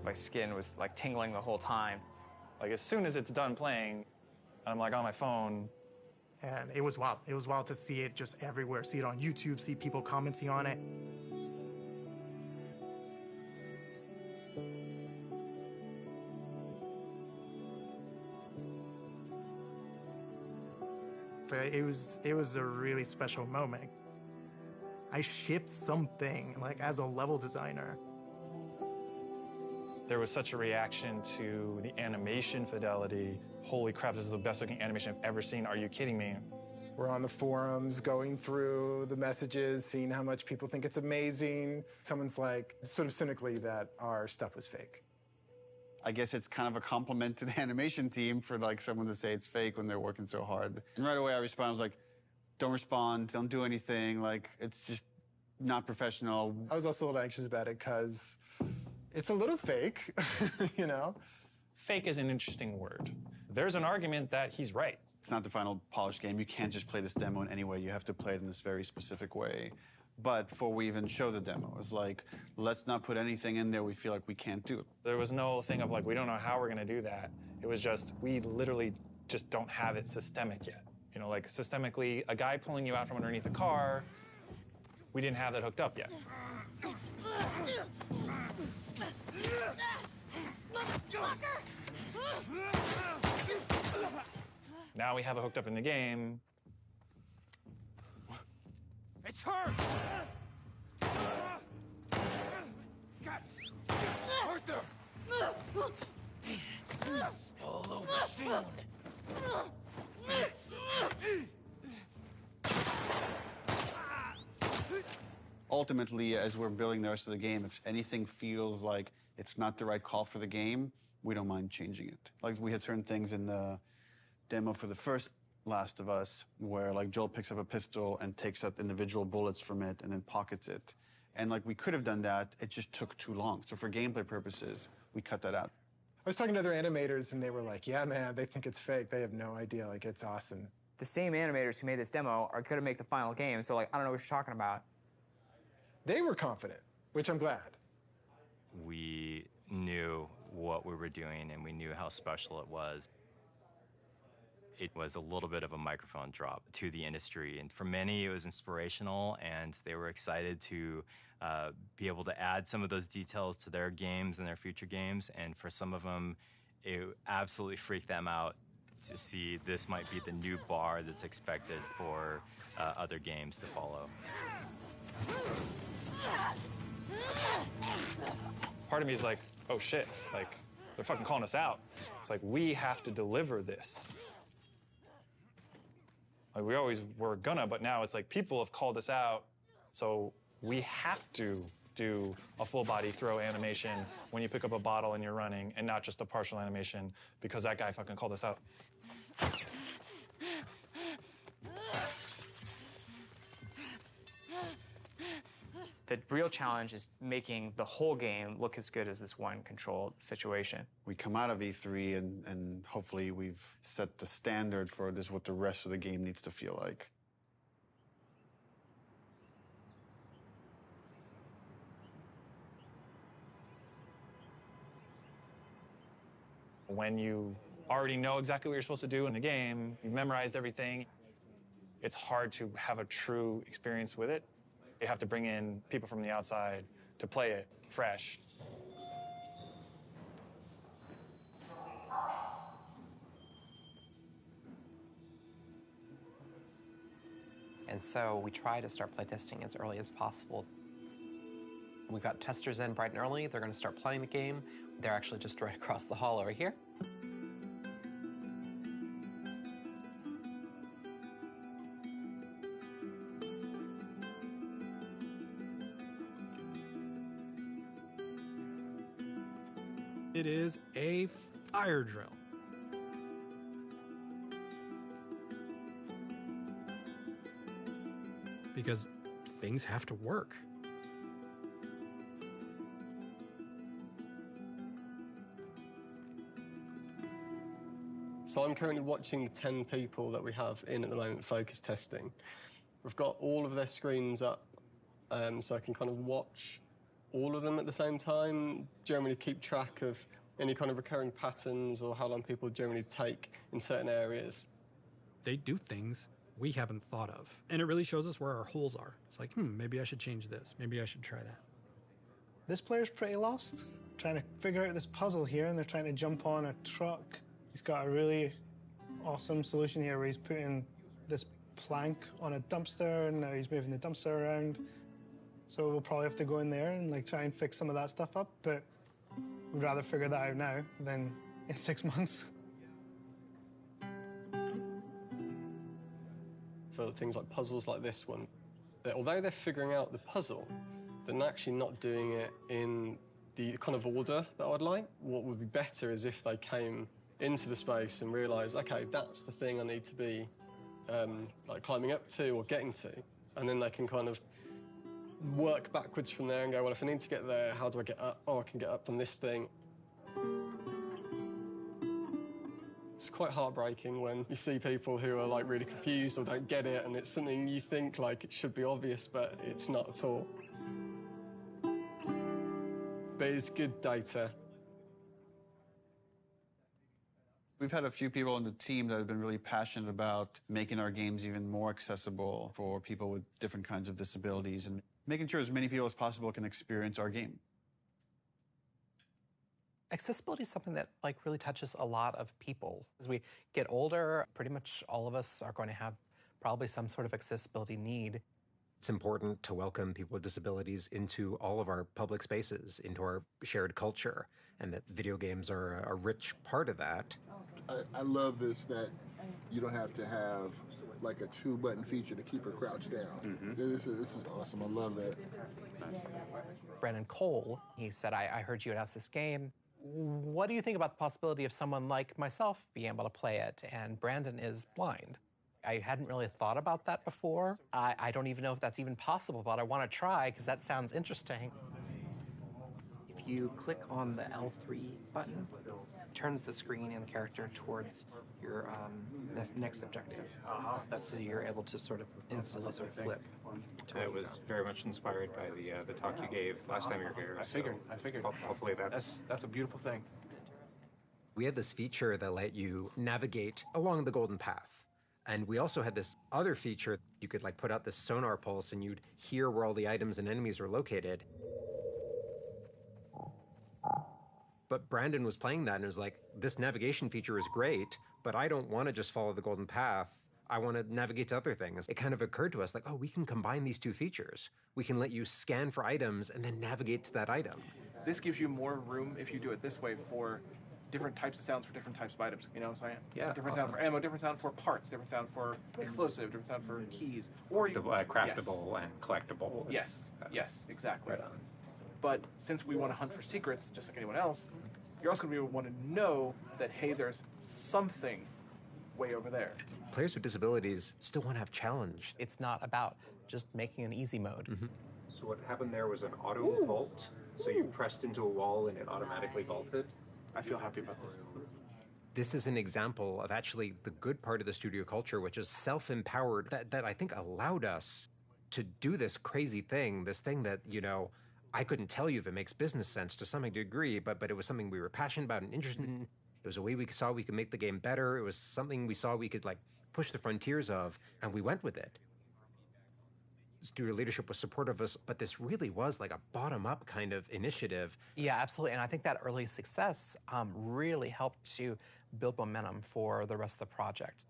[SPEAKER 5] My skin was like tingling the whole time.
[SPEAKER 4] Like as soon as it's done playing, I'm like on my phone.
[SPEAKER 11] And it was wild. It was wild to see it just everywhere. See it on YouTube, see people commenting on it. It was a really special moment. I shipped something, like, as a level designer.
[SPEAKER 4] There was such a reaction to the animation fidelity. Holy crap, this is the best looking animation I've ever seen. Are you kidding me?
[SPEAKER 1] We're on the forums, going through the messages, seeing how much people think it's amazing. Someone's like, sort of cynically, that our stuff was fake.
[SPEAKER 14] I guess it's kind of a compliment to the animation team for like someone to say it's fake when they're working so hard. And right away I responded, I was like, don't respond, don't do anything. Like, it's just not professional.
[SPEAKER 1] I was also a little anxious about it because it's a little fake, you know?
[SPEAKER 4] Fake is an interesting word. There's an argument that he's right.
[SPEAKER 14] It's not the final polished game. You can't just play this demo in any way. You have to play it in this very specific way. But before we even show the demo, it's like, let's not put anything in there we feel like we can't do.
[SPEAKER 4] There was no thing of like, we don't know how we're gonna do that. It was just, we literally just don't have it systemic yet. You know, like systemically, a guy pulling you out from underneath a car, we didn't have that hooked up yet. Now we have it hooked up in the game.
[SPEAKER 12] It's her! Arthur! All over soon.
[SPEAKER 14] Ultimately, as we're building the rest of the game, if anything feels like it's not the right call for the game, we don't mind changing it. Like, we had certain things in the demo for the first Last of Us where, like, Joel picks up a pistol and takes out individual bullets from it and then pockets it. And, like, we could have done that, it just took too long. So for gameplay purposes, we cut that out.
[SPEAKER 1] I was talking to other animators and they were like, yeah, man, they think it's fake. They have no idea, like, it's awesome.
[SPEAKER 5] The same animators who made this demo are gonna make the final game, so like, I don't know what you're talking about.
[SPEAKER 1] They were confident, which I'm glad.
[SPEAKER 26] We knew what we were doing and we knew how special it was. It was a little bit of a microphone drop to the industry. And for many, it was inspirational, and they were excited to be able to add some of those details to their games and their future games. And for some of them, it absolutely freaked them out to see this might be the new bar that's expected for other games to follow.
[SPEAKER 4] Part of me is like, oh shit, like, they're fucking calling us out. It's like, we have to deliver this. Like, we always were gonna, but now it's like people have called us out, so we have to do a full body throw animation when you pick up a bottle and you're running, and not just a partial animation because that guy fucking called us out.
[SPEAKER 5] The real challenge is making the whole game look as good as this one controlled situation.
[SPEAKER 14] We come out of E3 and hopefully we've set the standard for this, what the rest of the game needs to feel like.
[SPEAKER 4] When you already know exactly what you're supposed to do in the game, you've memorized everything, it's hard to have a true experience with it. You have to bring in people from the outside to play it fresh.
[SPEAKER 2] And so we try to start playtesting as early as possible. We've got testers in bright and early. They're going to start playing the game. They're actually just right across the hall over here.
[SPEAKER 6] It is a fire drill. Because things have to work.
[SPEAKER 22] So I'm currently watching the 10 people that we have in at the moment focus testing. We've got all of their screens up, so I can kind of watch all of them at the same time, generally keep track of any kind of recurring patterns or how long people generally take in certain areas.
[SPEAKER 6] They do things we haven't thought of. And it really shows us where our holes are. It's like, maybe I should change this. Maybe I should try that.
[SPEAKER 11] This player's pretty lost, trying to figure out this puzzle here, and they're trying to jump on a truck. He's got a really awesome solution here where he's putting this plank on a dumpster, and now he's moving the dumpster around. So we'll probably have to go in there and like try and fix some of that stuff up, but we'd rather figure that out now than in 6 months.
[SPEAKER 22] For things like puzzles like this one, that although they're figuring out the puzzle, they're actually not doing it in the kind of order that I'd like. What would be better is if they came into the space and realised, okay, that's the thing I need to be like climbing up to or getting to, and then they can kind of work backwards from there and go, well, if I need to get there, how do I get up? Oh, I can get up on this thing. It's quite heartbreaking when you see people who are like really confused or don't get it, and it's something you think like it should be obvious, but it's not at all. But it's good data.
[SPEAKER 14] We've had a few people on the team that have been really passionate about making our games even more accessible for people with different kinds of disabilities and making sure as many people as possible can experience our game.
[SPEAKER 2] Accessibility is something that like really touches a lot of people. As we get older, pretty much all of us are going to have probably some sort of accessibility need.
[SPEAKER 23] It's important to welcome people with disabilities into all of our public spaces, into our shared culture, and that video games are a rich part of that.
[SPEAKER 12] I love this, that you don't have to have like a 2-button feature to keep her crouched down. This is awesome. I love that.
[SPEAKER 2] Brandon Cole, he said, I heard you announce this game. What do you think about the possibility of someone like myself being able to play it? And Brandon is blind. I hadn't really thought about that before. I don't even know if that's even possible, but I want to try because that sounds interesting. If you click on the L3 button, it turns the screen and the character towards your next objective. So you're able to sort of instantly sort of flip.
[SPEAKER 24] It was very much inspired by the talk you gave last time you were here.
[SPEAKER 25] I figured.
[SPEAKER 24] Hopefully
[SPEAKER 25] That's a beautiful thing.
[SPEAKER 23] We had this feature that let you navigate along the Golden Path. And we also had this other feature. You could like put out this sonar pulse and you'd hear where all the items and enemies were located. But Brandon was playing that and it was like, this navigation feature is great, but I don't want to just follow the Golden Path. I want to navigate to other things. It kind of occurred to us like, oh, we can combine these two features. We can let you scan for items and then navigate to that item.
[SPEAKER 7] This gives you more room if you do it this way for different types of sounds for different types of items. You know what I'm saying?
[SPEAKER 23] Yeah.
[SPEAKER 7] Different sound for ammo, different sound for parts, different sound for explosive, different sound for keys. Or you,
[SPEAKER 23] Craftable and collectible.
[SPEAKER 7] Yes, yes, exactly.
[SPEAKER 23] Right on.
[SPEAKER 7] But since we want to hunt for secrets, just like anyone else, you're also going to want to know that, hey, there's something way over there.
[SPEAKER 23] Players with disabilities still want to have challenge.
[SPEAKER 2] It's not about just making an easy mode.
[SPEAKER 23] So what happened there was an auto vault. So you pressed into a wall and it automatically vaulted.
[SPEAKER 7] I feel happy about this.
[SPEAKER 23] This is an example of actually the good part of the studio culture, which is self-empowered, that I think allowed us to do this crazy thing, this thing that, you know, I couldn't tell you if it makes business sense to some degree, but it was something we were passionate about and interested in. It was a way we saw we could make the game better. It was something we saw we could like push the frontiers of, and we went with it. Studio leadership was supportive of us, but this really was like a bottom-up kind of initiative.
[SPEAKER 2] Yeah, absolutely. And I think that early success really helped to build momentum for the rest of the project.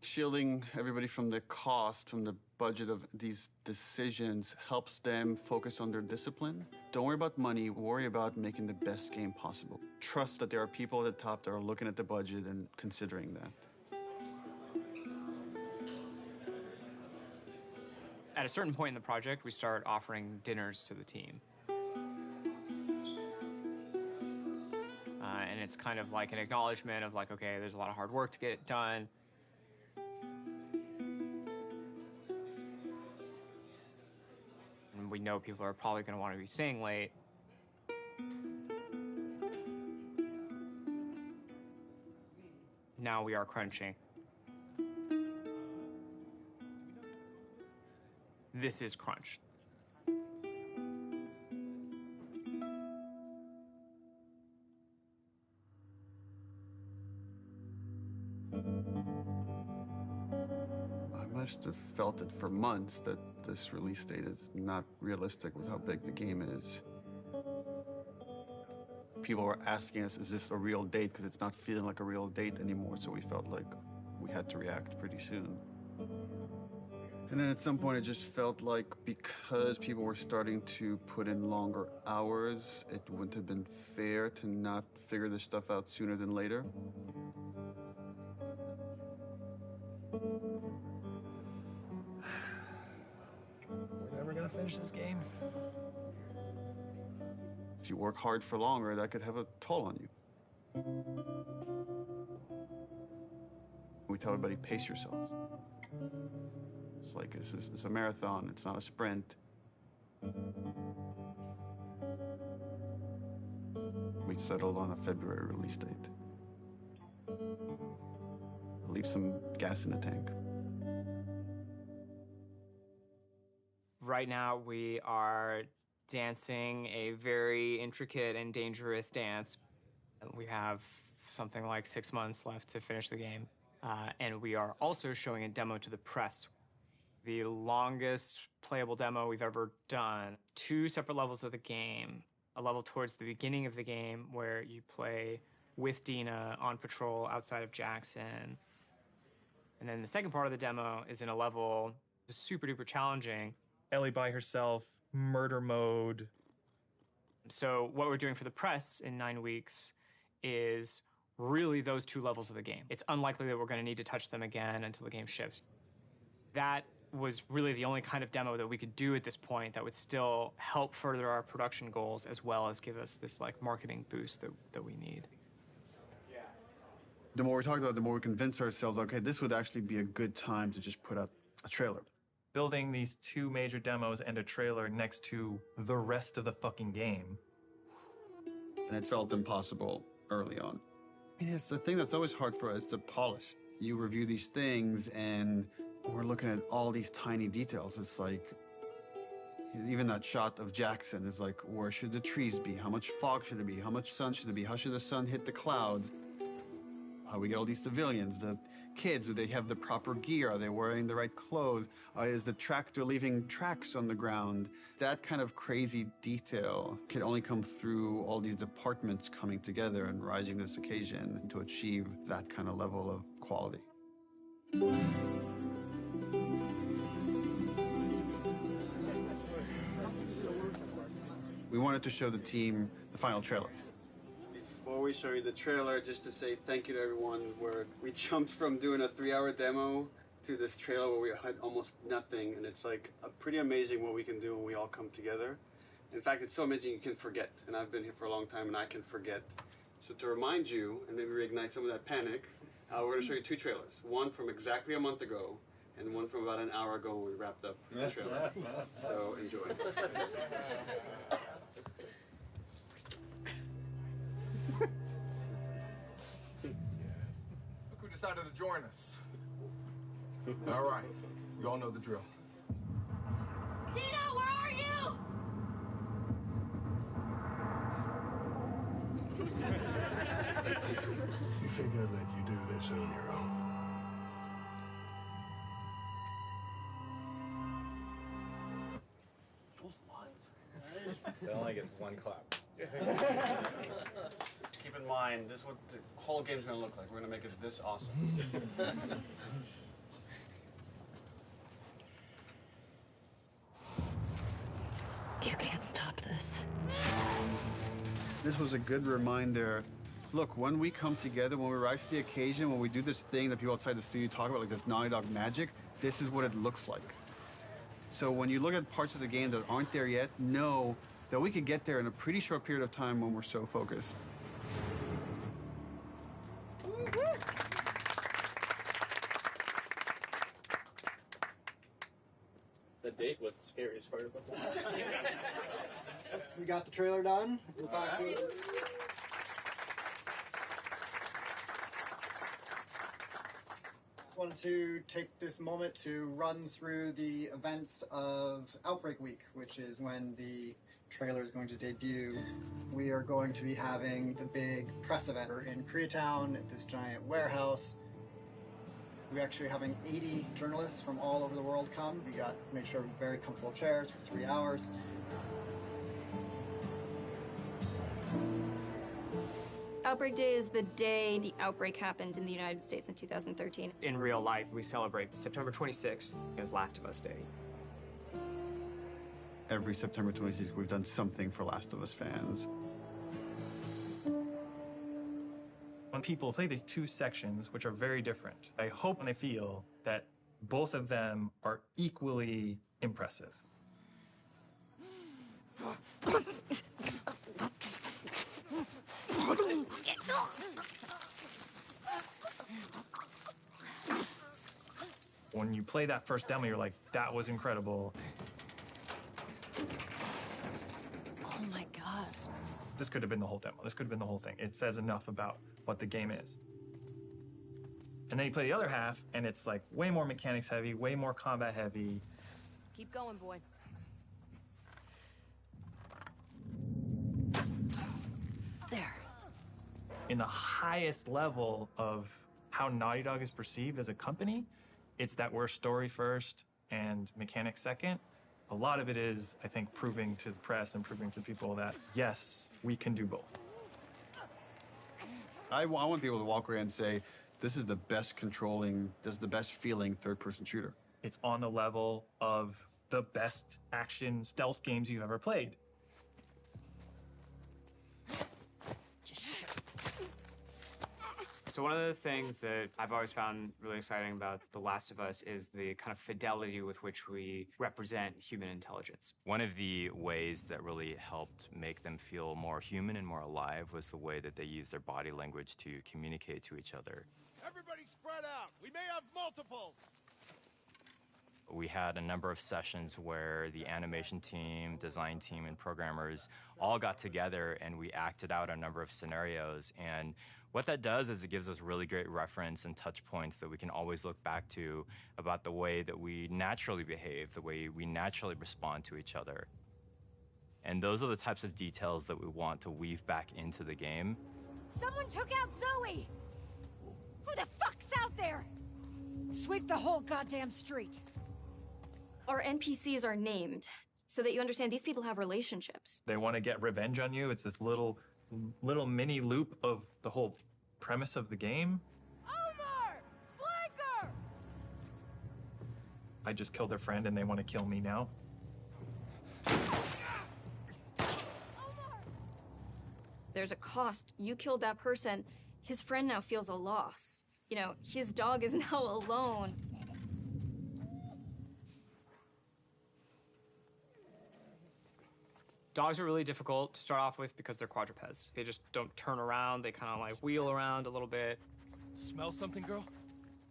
[SPEAKER 14] Shielding everybody from the cost, from the budget of these decisions helps them focus on their discipline. Don't worry about money, worry about making the best game possible. Trust that there are people at the top that are looking at the budget and considering that.
[SPEAKER 5] At a certain point in the project, we start offering dinners to the team. And it's kind of like an acknowledgement of like, okay, there's a lot of hard work to get it done. And we know people are probably going to want to be staying late. Now we are crunching. This is crunch.
[SPEAKER 14] I must have felt it for months that this release date is not realistic with how big the game is. People were asking us, is this a real date? Because it's not feeling like a real date anymore, so we felt like we had to react pretty soon. And then at some point, it just felt like because people were starting to put in longer hours, it wouldn't have been fair to not figure this stuff out sooner than later.
[SPEAKER 4] We're never gonna finish this game.
[SPEAKER 14] If you work hard for longer, that could have a toll on you. We tell everybody, pace yourselves. It's like, it's a marathon, it's not a sprint. We settled on a February release date. Leave some gas in the tank.
[SPEAKER 5] Right now, we are dancing a very intricate and dangerous dance. We have something like 6 months left to finish the game. And we are also showing a demo to the press. The longest playable demo we've ever done. 2 separate levels of the game. A level towards the beginning of the game where you play with Dina on patrol outside of Jackson. And then the second part of the demo is in a level super duper challenging.
[SPEAKER 4] Ellie by herself, murder mode.
[SPEAKER 5] So what we're doing for the press in 9 weeks is really those 2 levels of the game. It's unlikely that we're going to need to touch them again until the game ships. That was really the only kind of demo that we could do at this point that would still help further our production goals as well as give us this like marketing boost that we need.
[SPEAKER 14] The more we talked about it, the more we convinced ourselves, okay, this would actually be a good time to just put out a trailer.
[SPEAKER 4] Building these 2 major demos and a trailer next to the rest of the fucking game.
[SPEAKER 14] And it felt impossible early on. I mean, it's the thing that's always hard for us to polish. You review these things and we're looking at all these tiny details. It's like, Even that shot of Jackson is like, where should the trees be? How much fog should there be? How much sun should there be? How should the sun hit the clouds? How we get all these civilians, the kids, do they have the proper gear? Are they wearing the right clothes? Is the tractor leaving tracks on the ground? That kind of crazy detail can only come through all these departments coming together and rising to this occasion to achieve that kind of level of quality. We wanted to show the team the final trailer.
[SPEAKER 3] Before we show you the trailer, just to say thank you to everyone, where we jumped from doing a 3-hour demo to this trailer where we had almost nothing, and it's like pretty amazing what we can do when we all come together. In fact, it's so amazing you can forget, and I've been here for a long time and I can forget. So to remind you, and maybe reignite some of that panic, we're going to show you 2 trailers. One from exactly a month ago, and one from about an hour ago when we wrapped up the trailer. So enjoy.
[SPEAKER 9] Look who decided to join us. All right, you all know the drill.
[SPEAKER 16] Tino, where are you?
[SPEAKER 9] You think I'd let you do this on your own?
[SPEAKER 26] It only gets 1 clap.
[SPEAKER 3] Keep in mind, this is what the whole game's going to look like. We're going to make it this awesome.
[SPEAKER 18] You can't stop this.
[SPEAKER 14] This was a good reminder. Look, when we come together, when we rise to the occasion, when we do this thing that people outside the studio talk about, like this Naughty Dog magic, this is what it looks like. So when you look at parts of the game that aren't there yet, know that we could get there in a pretty short period of time when we're so focused.
[SPEAKER 10] The date was the scariest part of the whole thing.
[SPEAKER 15] We got the trailer done. We'll talk to it. Just wanted to take this moment to run through the events of Outbreak Week, which is when the trailer is going to debut. We are going to be having the big press event in Koreatown at this giant warehouse. We're actually having 80 journalists from all over the world come. We got made sure very comfortable chairs for 3 hours.
[SPEAKER 17] Outbreak Day is the day the outbreak happened in the United States in 2013.
[SPEAKER 10] In real life, we celebrate September 26th as Last of Us Day.
[SPEAKER 14] Every September 26th, we've done something for Last of Us fans.
[SPEAKER 4] When people play these 2 sections, which are very different, I hope and I feel that both of them are equally impressive. When you play that first demo, you're like, that was incredible.
[SPEAKER 18] Oh my God.
[SPEAKER 4] This could have been the whole demo. This could have been the whole thing. It says enough about what the game is. And then you play the other half, and it's like way more mechanics heavy, way more combat heavy.
[SPEAKER 18] Keep going, boy. There.
[SPEAKER 4] In the highest level of how Naughty Dog is perceived as a company, it's that we're story first and mechanics second. A lot of it is, I think, proving to the press and proving to people that, yes, we can do both.
[SPEAKER 14] I want people to walk away and say, this is the best controlling, this is the best feeling third-person shooter.
[SPEAKER 4] It's on the level of the best action stealth games you've ever played.
[SPEAKER 10] So one of the things that I've always found really exciting about The Last of Us is the kind of fidelity with which we represent human intelligence.
[SPEAKER 26] One of the ways that really helped make them feel more human and more alive was the way that they used their body language to communicate to each other.
[SPEAKER 19] Everybody spread out. We may have multiples.
[SPEAKER 26] We had a number of sessions where the animation team, design team, and programmers all got together and we acted out a number of scenarios. And What that does is it gives us really great reference and touch points that we can always look back to about the way that we naturally behave, the way we naturally respond to each other. And those are the types of details that we want to weave back into the game.
[SPEAKER 1] Someone took out Zoe! Who the fuck's out there? Sweep the whole goddamn street.
[SPEAKER 17] Our NPCs are named so that you understand these people have relationships.
[SPEAKER 4] They want to get revenge on you. It's this little mini loop of the whole premise of the game.
[SPEAKER 1] Omar! Flanker!
[SPEAKER 4] I just killed their friend and they want to kill me now.
[SPEAKER 17] There's a cost. You killed that person. His friend now feels a loss. You know, his dog is now alone.
[SPEAKER 5] Dogs are really difficult to start off with because they're quadrupeds. They just don't turn around. They kind of like wheel around a little bit.
[SPEAKER 19] Smell something, girl?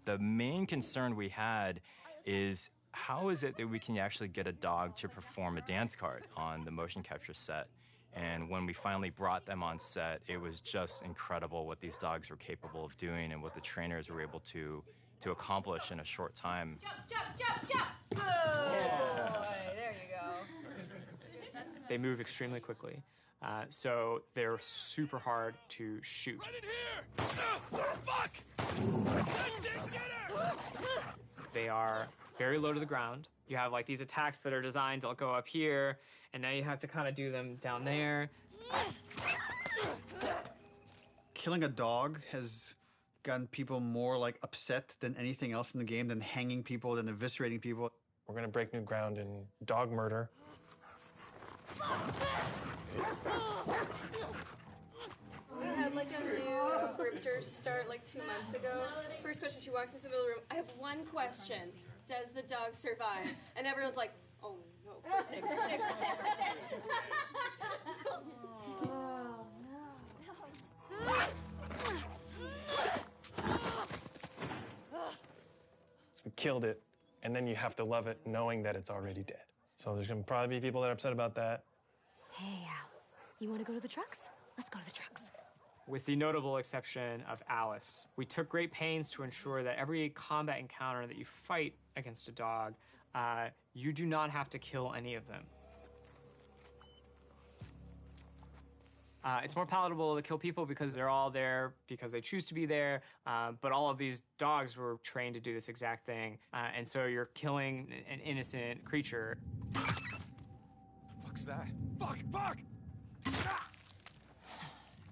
[SPEAKER 26] The main concern we had is how is it that we can actually get a dog to perform a dance card on the motion capture set? And when we finally brought them on set, it was just incredible what these dogs were capable of doing and what the trainers were able to accomplish in a short time.
[SPEAKER 1] Jump! Oh, there you go.
[SPEAKER 5] They move extremely quickly, so they're super hard to shoot.
[SPEAKER 19] Fuck!
[SPEAKER 5] They are very low to the ground. You have like these attacks that are designed to go up here, and now you have to kind of do them down there.
[SPEAKER 14] Killing a dog has gotten people more like upset than anything else in the game, than hanging people, than eviscerating people.
[SPEAKER 4] We're gonna break new ground in dog murder.
[SPEAKER 17] We had like a new scripter start like 2 months ago. First question, she walks into the middle of the room. I have one question. Does the dog survive? And everyone's like, oh no, first day.
[SPEAKER 4] So we killed it, and then you have to love it knowing that it's already dead. So there's gonna probably be people that are upset about that.
[SPEAKER 1] Hey, Al. You want to go to the trucks? Let's go to the trucks.
[SPEAKER 5] With the notable exception of Alice, we took great pains to ensure that every combat encounter that you fight against a dog, you do not have to kill any of them. It's more palatable to kill people because they're all there because they choose to be there, but all of these dogs were trained to do this exact thing, and so you're killing an innocent creature.
[SPEAKER 19] Fuck's that? Fuck!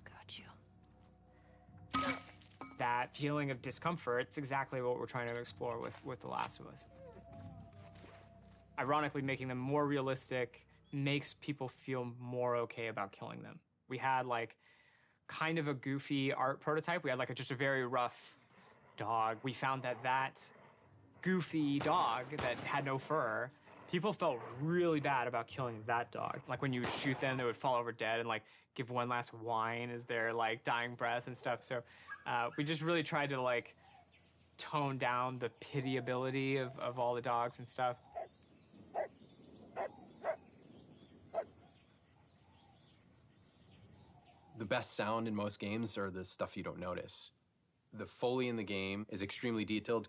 [SPEAKER 1] Got you.
[SPEAKER 5] That feeling of discomfort, it's exactly what we're trying to explore with The Last of Us. Ironically, making them more realistic makes people feel more okay about killing them. We had like kind of a goofy art prototype. We had like just a very rough dog. We found that goofy dog that had no fur, people felt really bad about killing that dog. Like when you would shoot them, they would fall over dead and like give one last whine as their like dying breath and stuff. So we just really tried to like tone down the pitiability of all the dogs and stuff.
[SPEAKER 8] The best sound in most games are the stuff you don't notice. The Foley in the game is extremely detailed.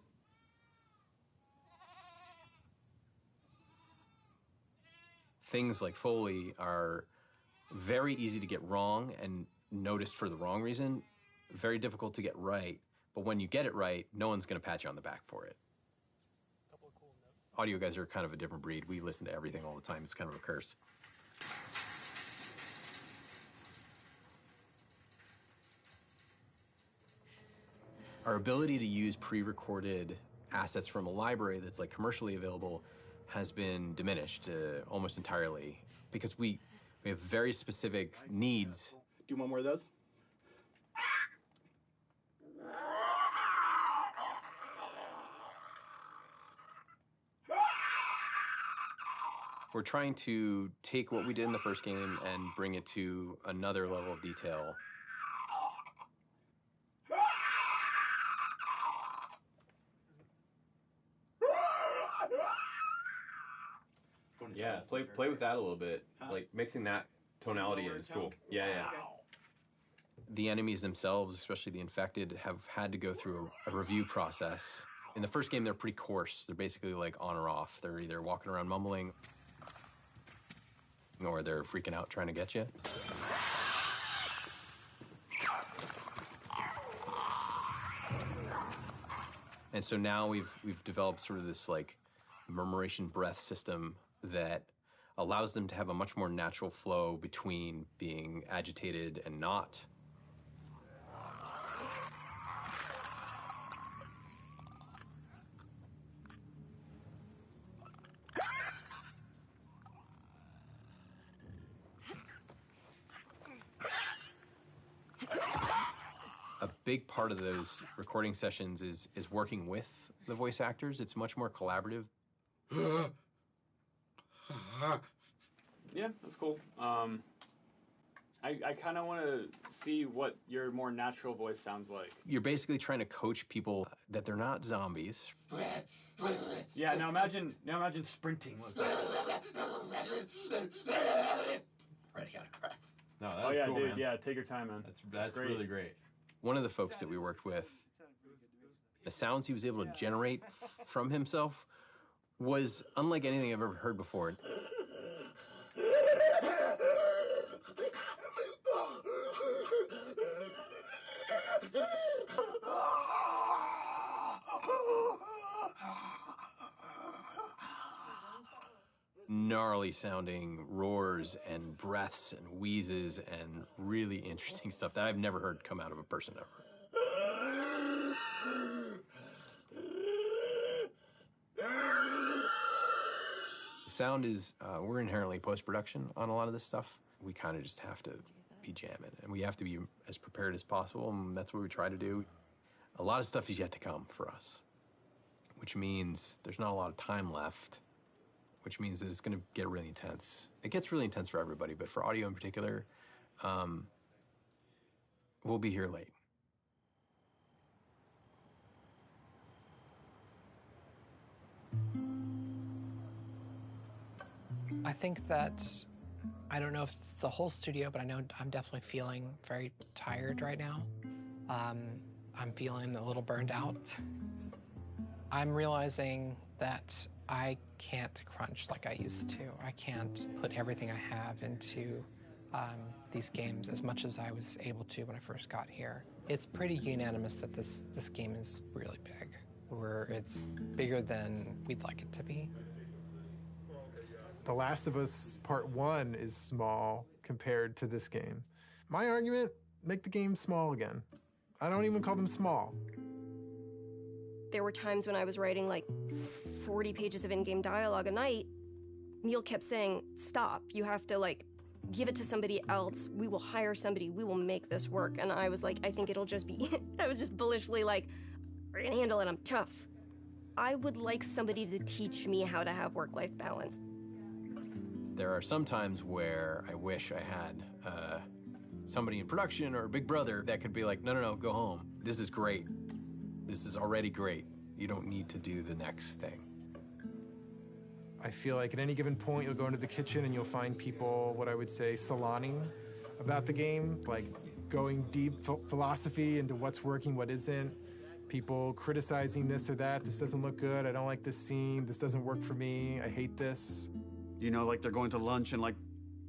[SPEAKER 8] Things like Foley are very easy to get wrong and noticed for the wrong reason, very difficult to get right. But when you get it right, no one's going to pat you on the back for it. Audio guys are kind of a different breed. We listen to everything all the time. It's kind of a curse. Our ability to use pre-recorded assets from a library that's like commercially available has been diminished almost entirely because we have very specific needs.
[SPEAKER 13] Do one more of those.
[SPEAKER 8] We're trying to take what we did in the first game and bring it to another level of detail.
[SPEAKER 13] Yeah, play with that a little bit. Like mixing that tonality in is cool. Yeah.
[SPEAKER 8] The enemies themselves, especially the infected, have had to go through a review process. In the first game, they're pretty coarse. They're basically like on or off. They're either walking around mumbling or they're freaking out trying to get you. And so now we've developed sort of this like murmuration breath system that allows them to have a much more natural flow between being agitated and not. A big part of those recording sessions is working with the voice actors. It's much more collaborative.
[SPEAKER 13] Yeah, that's cool. I kind of want to see what your more natural voice sounds like.
[SPEAKER 8] You're basically trying to coach people that they're not zombies.
[SPEAKER 13] Yeah, now imagine sprinting like that.
[SPEAKER 6] Ready out of breath.
[SPEAKER 4] No, that's
[SPEAKER 13] Oh yeah,
[SPEAKER 4] cool,
[SPEAKER 13] dude.
[SPEAKER 4] man.
[SPEAKER 13] Yeah, take your time, man.
[SPEAKER 4] That's
[SPEAKER 13] great.
[SPEAKER 4] really great.
[SPEAKER 8] One of the folks that we worked with, the sounds he was able to generate from himself was unlike anything I've ever heard before. Gnarly sounding roars and breaths and wheezes and really interesting stuff that I've never heard come out of a person ever. Sound is, we're inherently post-production on a lot of this stuff. We kind of just have to be jamming, and we have to be as prepared as possible, and that's what we try to do. A lot of stuff is yet to come for us, which means there's not a lot of time left, which means that it's going to get really intense. It gets really intense for everybody, but for audio in particular, we'll be here late.
[SPEAKER 2] I think that, I don't know if it's the whole studio, but I know I'm definitely feeling very tired right now. I'm feeling a little burned out. I'm realizing that I can't crunch like I used to. I can't put everything I have into these games as much as I was able to when I first got here. It's pretty unanimous that this game is really big, where it's bigger than we'd like it to be.
[SPEAKER 11] The Last of Us Part 1 is small compared to this game. My argument, make the game small again. I don't even call them small.
[SPEAKER 17] There were times when I was writing like 40 pages of in-game dialogue a night. Neil kept saying, stop, you have to like give it to somebody else. We will hire somebody, we will make this work. And I was like, I think it'll just be, I was just bullishly like, I can handle it, I'm tough. I would like somebody to teach me how to have work-life balance.
[SPEAKER 8] There are some times where I wish I had somebody in production or a big brother that could be like, no, go home. This is great. This is already great. You don't need to do the next thing.
[SPEAKER 11] I feel like at any given point, you'll go into the kitchen and you'll find people, what I would say, saloning about the game, like going deep philosophy into what's working, what isn't. People criticizing this or that. This doesn't look good. I don't like this scene. This doesn't work for me. I hate this.
[SPEAKER 14] You know, like they're going to lunch and like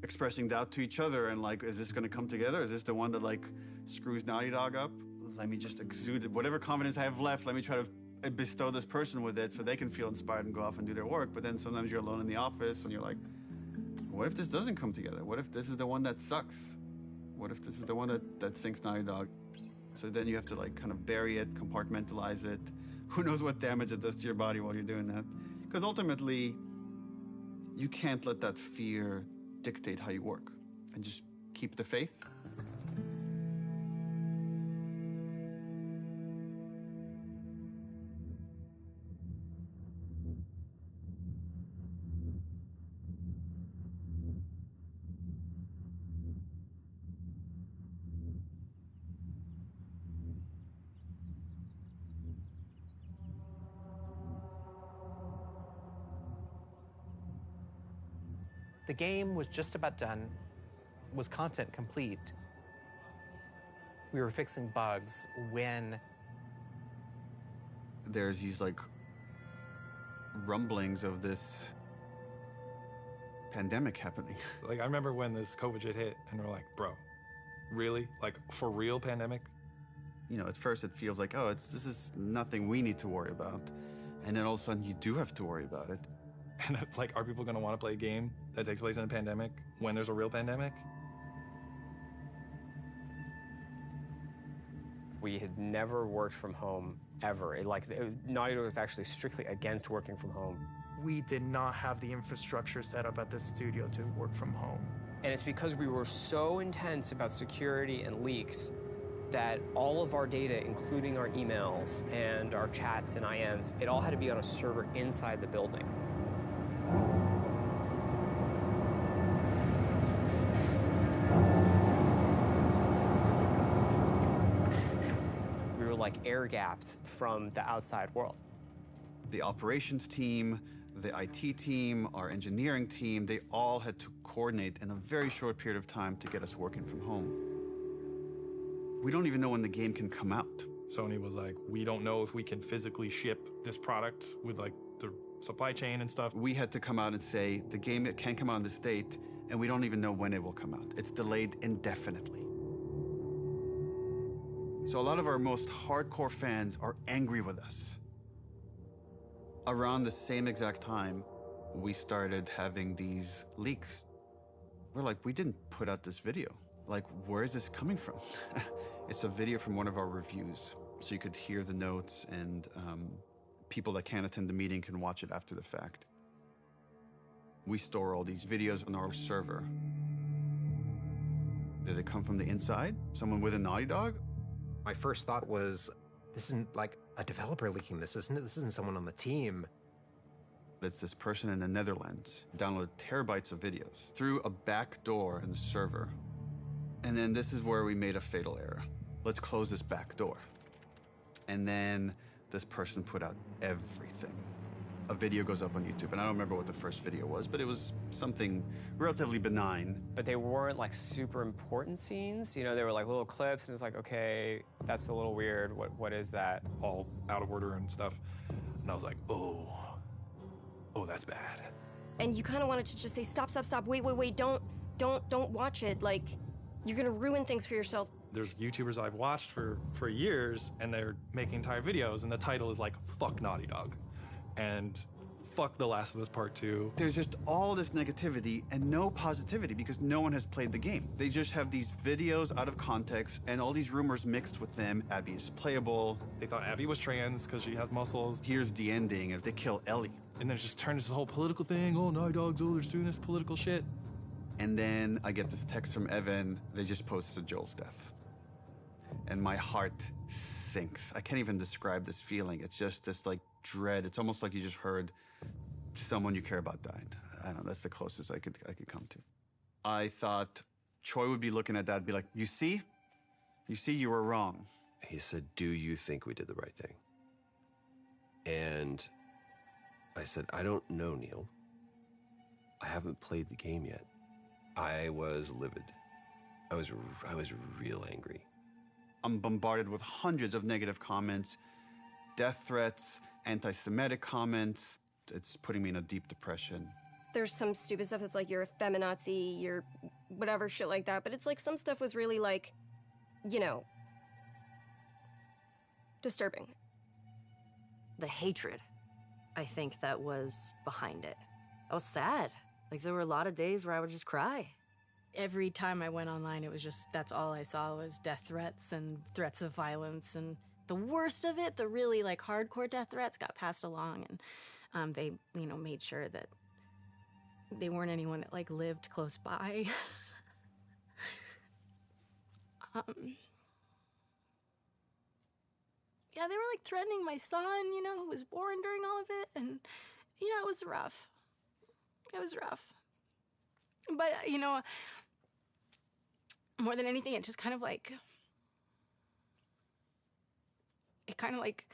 [SPEAKER 14] expressing doubt to each other and like, is this going to come together? Is this the one that like screws Naughty Dog up? Let me just exude whatever confidence I have left. Let me try to bestow this person with it so they can feel inspired and go off and do their work. But then sometimes you're alone in the office and you're like, what if this doesn't come together? What if this is the one that sucks? What if this is the one that sinks Naughty Dog? So then you have to like kind of bury it, compartmentalize it. Who knows what damage it does to your body while you're doing that? Because ultimately, you can't let that fear dictate how you work, and just keep the faith.
[SPEAKER 2] The game was just about done, was content complete. we were fixing bugs when
[SPEAKER 14] there's these like rumblings of this pandemic happening.
[SPEAKER 4] Like, I remember when this COVID shit hit, and we're like, bro, really? Like, for real pandemic?
[SPEAKER 14] You know, at first it feels like, oh, this is nothing we need to worry about. And then all of a sudden you do have to worry about it.
[SPEAKER 4] And like, are people gonna want to play a game that takes place in a pandemic when there's a real pandemic?
[SPEAKER 12] We had never worked from home, ever. Naughty Dog was actually strictly against working from home.
[SPEAKER 7] We did not have the infrastructure set up at this studio to work from home.
[SPEAKER 12] And it's because we were so intense about security and leaks that all of our data, including our emails and our chats and IMs, it all had to be on a server inside the building. We were like air-gapped from the outside world.
[SPEAKER 14] The operations team, the IT team, our engineering team, they all had to coordinate in a very short period of time to get us working from home. We don't even know when the game can come out.
[SPEAKER 4] Sony was like, we don't know if we can physically ship this product with like the supply chain and stuff.
[SPEAKER 14] We had to come out and say, the game can't come out in this date, and we don't even know when it will come out. It's delayed indefinitely. So a lot of our most hardcore fans are angry with us. Around the same exact time, we started having these leaks. We're like, we didn't put out this video. Like, where is this coming from? It's a video from one of our reviews, so you could hear the notes, and people that can't attend the meeting can watch it after the fact. We store all these videos on our server. Did it come from the inside? Someone with a Naughty Dog?
[SPEAKER 23] My first thought was, this isn't like a developer leaking this, isn't it? This isn't someone on the team.
[SPEAKER 14] It's this person in the Netherlands downloaded terabytes of videos through a back door in the server. And then this is where we made a fatal error. Let's close this back door. And then this person put out everything. A video goes up on YouTube, and I don't remember what the first video was, but it was something relatively benign.
[SPEAKER 12] But they weren't like super important scenes. You know, they were like little clips, and it was like, okay, that's a little weird. What is that?
[SPEAKER 4] All out of order and stuff. And I was like, oh, that's bad.
[SPEAKER 17] And you kind of wanted to just say, stop, wait, don't watch it. Like, you're gonna ruin things for yourself.
[SPEAKER 4] There's YouTubers I've watched for years, and they're making entire videos, and the title is like, fuck Naughty Dog. And fuck The Last of Us Part 2.
[SPEAKER 14] There's just all this negativity and no positivity because no one has played the game. They just have these videos out of context and all these rumors mixed with them. Abby is playable.
[SPEAKER 4] They thought Abby was trans because she has muscles.
[SPEAKER 14] Here's the ending if they kill Ellie.
[SPEAKER 4] And then it just turned into this whole political thing. Oh, Naughty Dog's they're doing this political shit.
[SPEAKER 14] And then I get this text from Evan. They just posted Joel's death. And my heart sinks. I can't even describe this feeling. It's just this like dread. It's almost like you just heard someone you care about died. I don't know, that's the closest I could come to. I thought Troy would be looking at that and be like, you see, you were wrong.
[SPEAKER 20] He said, do you think we did the right thing? And I said, I don't know, Neil. I haven't played the game yet. I was livid. I was real angry.
[SPEAKER 14] I'm bombarded with hundreds of negative comments, death threats, anti-Semitic comments. It's putting me in a deep depression.
[SPEAKER 17] There's some stupid stuff that's like, you're a feminazi, you're whatever shit like that, but it's like some stuff was really like, you know, disturbing.
[SPEAKER 18] The hatred, I think, that was behind it. I was sad. Like, there were a lot of days where I would just cry.
[SPEAKER 21] Every time I went online, it was just, that's all I saw was death threats and threats of violence. And the worst of it, the really like hardcore death threats got passed along, and they, you know, made sure that they weren't anyone that like lived close by. Yeah, they were like threatening my son, you know, who was born during all of it. And yeah, it was rough. It was rough. But, you know, more than anything, it just kind of like, it kind of like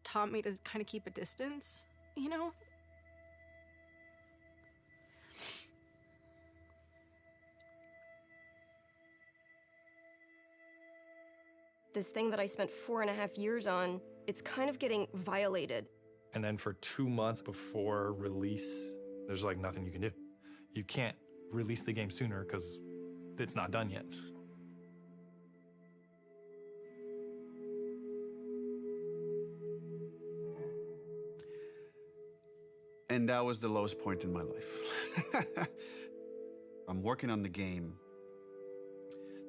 [SPEAKER 21] taught me to kind of keep a distance, you know?
[SPEAKER 3] this thing that I spent 4.5 years on, it's kind of getting violated.
[SPEAKER 4] And then for 2 months before release, there's like nothing you can do. You can't release the game sooner because it's not done yet.
[SPEAKER 14] And that was the lowest point in my life. I'm working on the game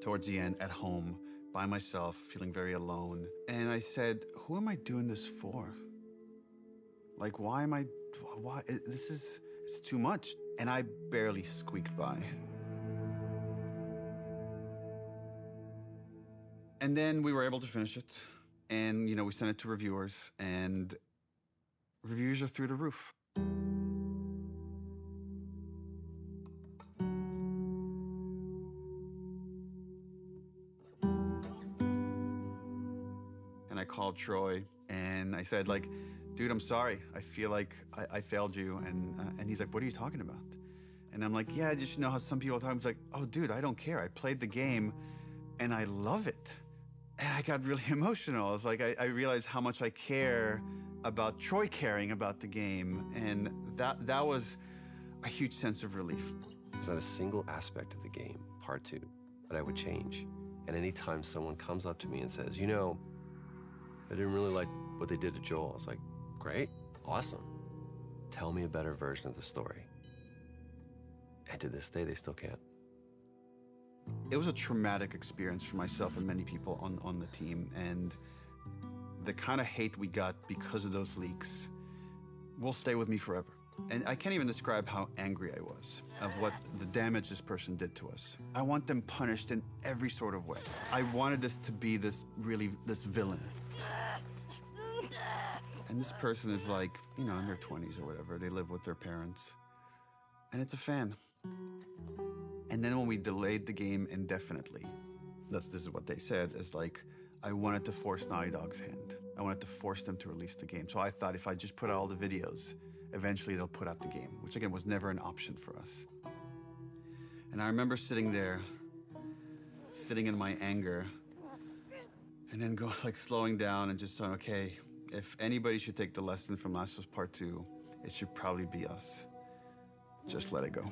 [SPEAKER 14] towards the end at home by myself, feeling very alone. And I said, who am I doing this for? Like, why? It's too much. And I barely squeaked by. And then we were able to finish it. And, we sent it to reviewers, and reviews are through the roof. And I called Troy and I said, like, dude, I'm sorry. I feel like I failed you. And he's like, what are you talking about? And I'm like, yeah, I just know how some people talk. He's like, oh, dude, I don't care. I played the game and I love it. And I got really emotional. It's like I realized how much I care about Troy caring about the game. And that was a huge sense of relief.
[SPEAKER 20] There's not a single aspect of the game, part 2, that I would change. And anytime someone comes up to me and says, I didn't really like what they did to Joel, I was like, great, awesome. Tell me a better version of the story. And to this day, they still can't.
[SPEAKER 14] It was a traumatic experience for myself and many people on the team. And the kind of hate we got because of those leaks will stay with me forever. And I can't even describe how angry I was of what the damage this person did to us. I want them punished in every sort of way. I wanted this to be this villain. And this person is like, in their 20s or whatever. They live with their parents. And it's a fan. And then when we delayed the game indefinitely, this is what they said, is like, I wanted to force Naughty Dog's hand. I wanted to force them to release the game. So I thought if I just put out all the videos, eventually they'll put out the game, which again was never an option for us. And I remember sitting there, sitting in my anger, and then slowing down and just saying, okay, if anybody should take the lesson from Last of Us Part 2, it should probably be us. Just let it go.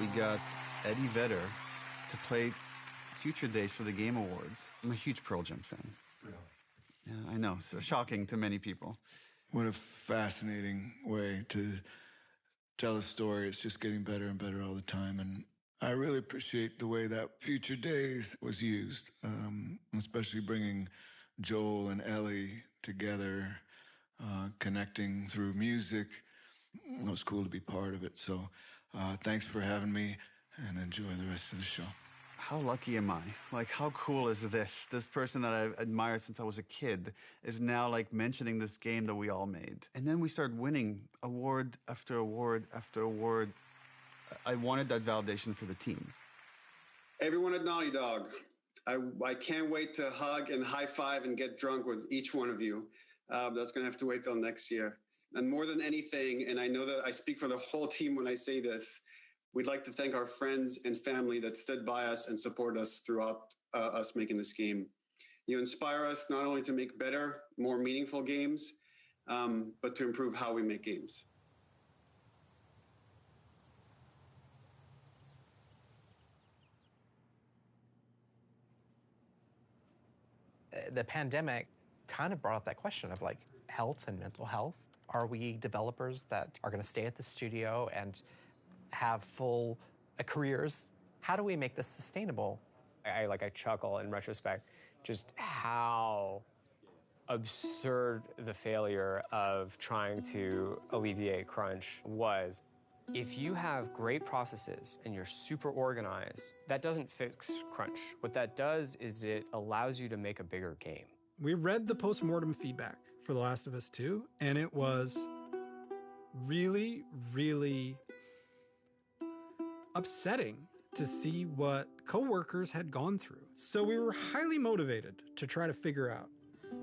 [SPEAKER 14] We got Eddie Vedder to play Future Days for the Game Awards. I'm a huge Pearl Jam fan.
[SPEAKER 9] Really?
[SPEAKER 14] Yeah, I know. So shocking to many people.
[SPEAKER 9] What a fascinating way to tell a story. It's just getting better and better all the time. And I really appreciate the way that Future Days was used, especially bringing Joel and Ellie together, connecting through music. It was cool to be part of it. So thanks for having me, and enjoy the rest of the show.
[SPEAKER 14] How lucky am I? Like, how cool is this? This person that I've admired since I was a kid is now mentioning this game that we all made. And then we started winning award after award after award. I wanted that validation for the team.
[SPEAKER 16] Everyone at Naughty Dog, I can't wait to hug and high five and get drunk with each one of you. That's going to have to wait till next year. And more than anything, and I know that I speak for the whole team when I say this, we'd like to thank our friends and family that stood by us and supported us throughout us making this game. You inspire us not only to make better, more meaningful games, but to improve how we make games.
[SPEAKER 2] The pandemic kind of brought up that question of health and mental health. Are we developers that are going to stay at the studio and have full careers? How do we make this sustainable?
[SPEAKER 12] I chuckle in retrospect just how absurd the failure of trying to alleviate crunch was. If you have great processes and you're super organized, that doesn't fix crunch. What that does is it allows you to make a bigger game.
[SPEAKER 22] We read the post-mortem feedback for The Last of Us 2, and it was really, really upsetting to see what coworkers had gone through. So we were highly motivated to try to figure out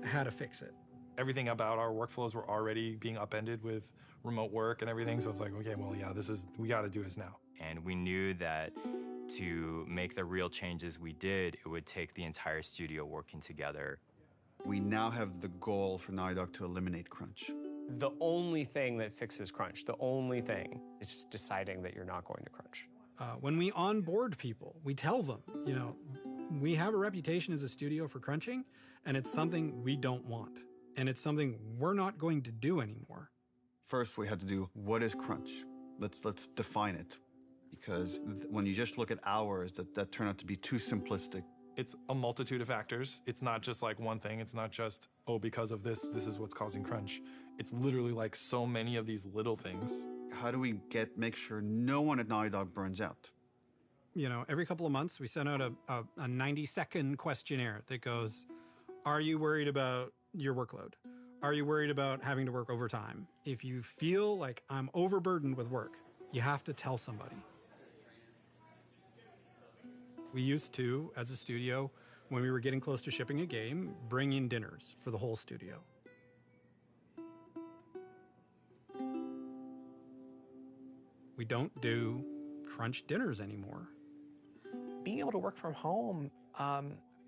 [SPEAKER 22] how to fix it.
[SPEAKER 4] Everything about our workflows were already being upended with remote work and everything. So it's like, okay, well, yeah, we got to do this now.
[SPEAKER 10] And we knew that to make the real changes we did, it would take the entire studio working together.
[SPEAKER 14] We now have the goal for Naughty Dog to eliminate crunch.
[SPEAKER 12] The only thing that fixes crunch, the only thing, is just deciding that you're not going to crunch.
[SPEAKER 22] When we onboard people, we tell them, we have a reputation as a studio for crunching, and it's something we don't want. And it's something we're not going to do anymore.
[SPEAKER 14] First, we had to do, what is crunch? Let's define it. Because when you just look at hours, that turned out to be too simplistic.
[SPEAKER 4] It's a multitude of factors. It's not just like one thing. It's not just, because of this is what's causing crunch. It's literally like so many of these little things.
[SPEAKER 14] How do we make sure no one at Naughty Dog burns out?
[SPEAKER 22] Every couple of months, we send out a 90-second questionnaire that goes, are you worried about your workload? Are you worried about having to work overtime? If you feel like I'm overburdened with work, you have to tell somebody. We used to, as a studio, when we were getting close to shipping a game, bring in dinners for the whole studio. We don't do crunch dinners anymore.
[SPEAKER 2] Being able to work from home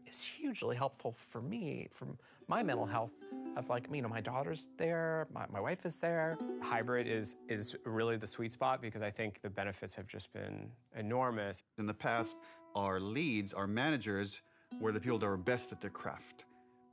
[SPEAKER 2] is hugely helpful for me, for my mental health. Of my daughter's there, my wife is there.
[SPEAKER 12] Hybrid is really the sweet spot because I think the benefits have just been enormous.
[SPEAKER 14] In the past, our leads, our managers, were the people that were best at their craft,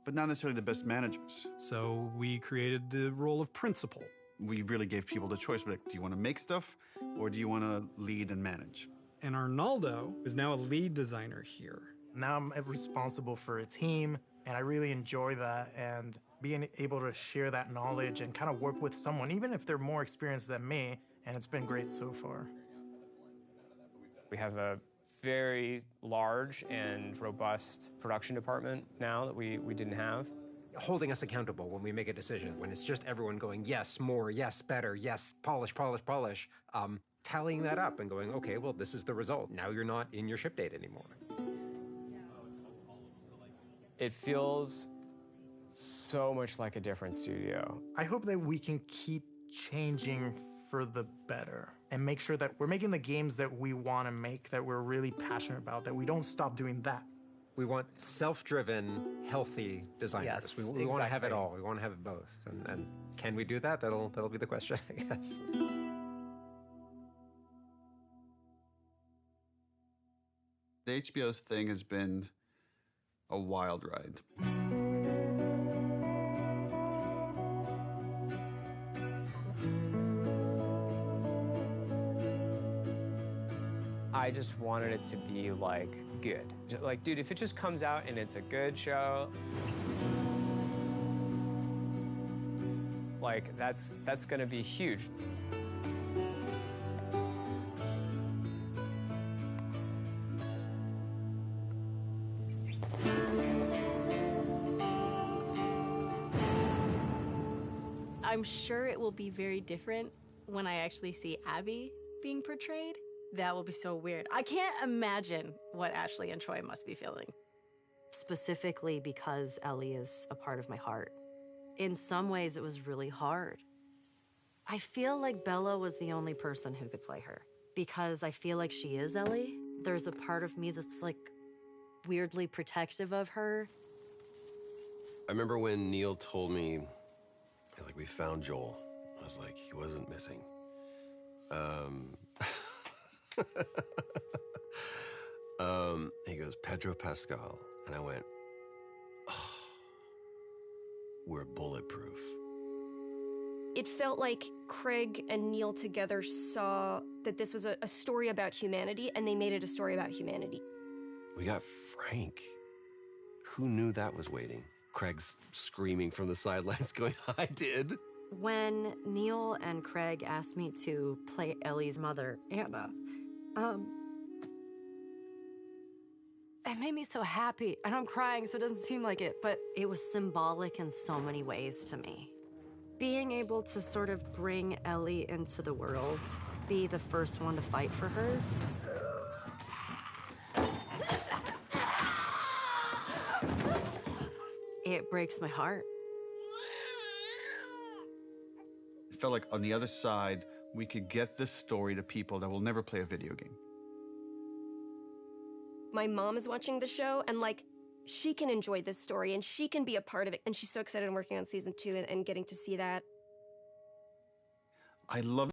[SPEAKER 14] but not necessarily the best managers.
[SPEAKER 22] So we created the role of principal.
[SPEAKER 14] We really gave people the choice, do you want to make stuff or do you want to lead and manage?
[SPEAKER 22] And Arnaldo is now a lead designer here.
[SPEAKER 7] Now I'm responsible for a team, and I really enjoy that. And being able to share that knowledge and kind of work with someone, even if they're more experienced than me, and it's been great so far.
[SPEAKER 12] We have a very large and robust production department now that we didn't have.
[SPEAKER 23] Holding us accountable when we make a decision, when it's just everyone going, yes, more, yes, better, yes, polish, polish, polish, tallying that up and going, okay, well, this is the result. Now you're not in your ship date anymore.
[SPEAKER 12] It feels so much like a different studio.
[SPEAKER 7] I hope that we can keep changing for the better and make sure that we're making the games that we want to make, that we're really passionate about, that we don't stop doing that.
[SPEAKER 23] We want self-driven, healthy designers.
[SPEAKER 2] Yes,
[SPEAKER 23] we want to have it all. We want to have it both. And can we do that? That'll be the question, I guess.
[SPEAKER 14] The HBO's thing has been a wild ride.
[SPEAKER 12] I just wanted it to be good. Dude, if it just comes out and it's a good show, that's gonna be huge.
[SPEAKER 21] I'm sure it will be very different when I actually see Abby being portrayed. That will be so weird. I can't imagine what Ashley and Troy must be feeling.
[SPEAKER 18] Specifically because Ellie is a part of my heart. In some ways, it was really hard. I feel like Bella was the only person who could play her. Because I feel like she is Ellie. There's a part of me that's weirdly protective of her.
[SPEAKER 20] I remember when Neil told me, we found Joel. I was like, he wasn't missing. He goes, Pedro Pascal. And I went, oh, we're bulletproof.
[SPEAKER 3] It felt like Craig and Neil together saw that this was a story about humanity, and they made it a story about humanity.
[SPEAKER 20] We got Frank. Who knew that was waiting? Craig's screaming from the sidelines going, I did.
[SPEAKER 18] When Neil and Craig asked me to play Ellie's mother, Anna, it made me so happy. And I'm crying, so it doesn't seem like it, but it was symbolic in so many ways to me. Being able to sort of bring Ellie into the world, be the first one to fight for her, It breaks my heart.
[SPEAKER 14] It felt like on the other side, we could get this story to people that will never play a video game.
[SPEAKER 3] My mom is watching the show, and like, she can enjoy this story and she can be a part of it. And she's so excited I'm working on season 2 and getting to see that.
[SPEAKER 14] I love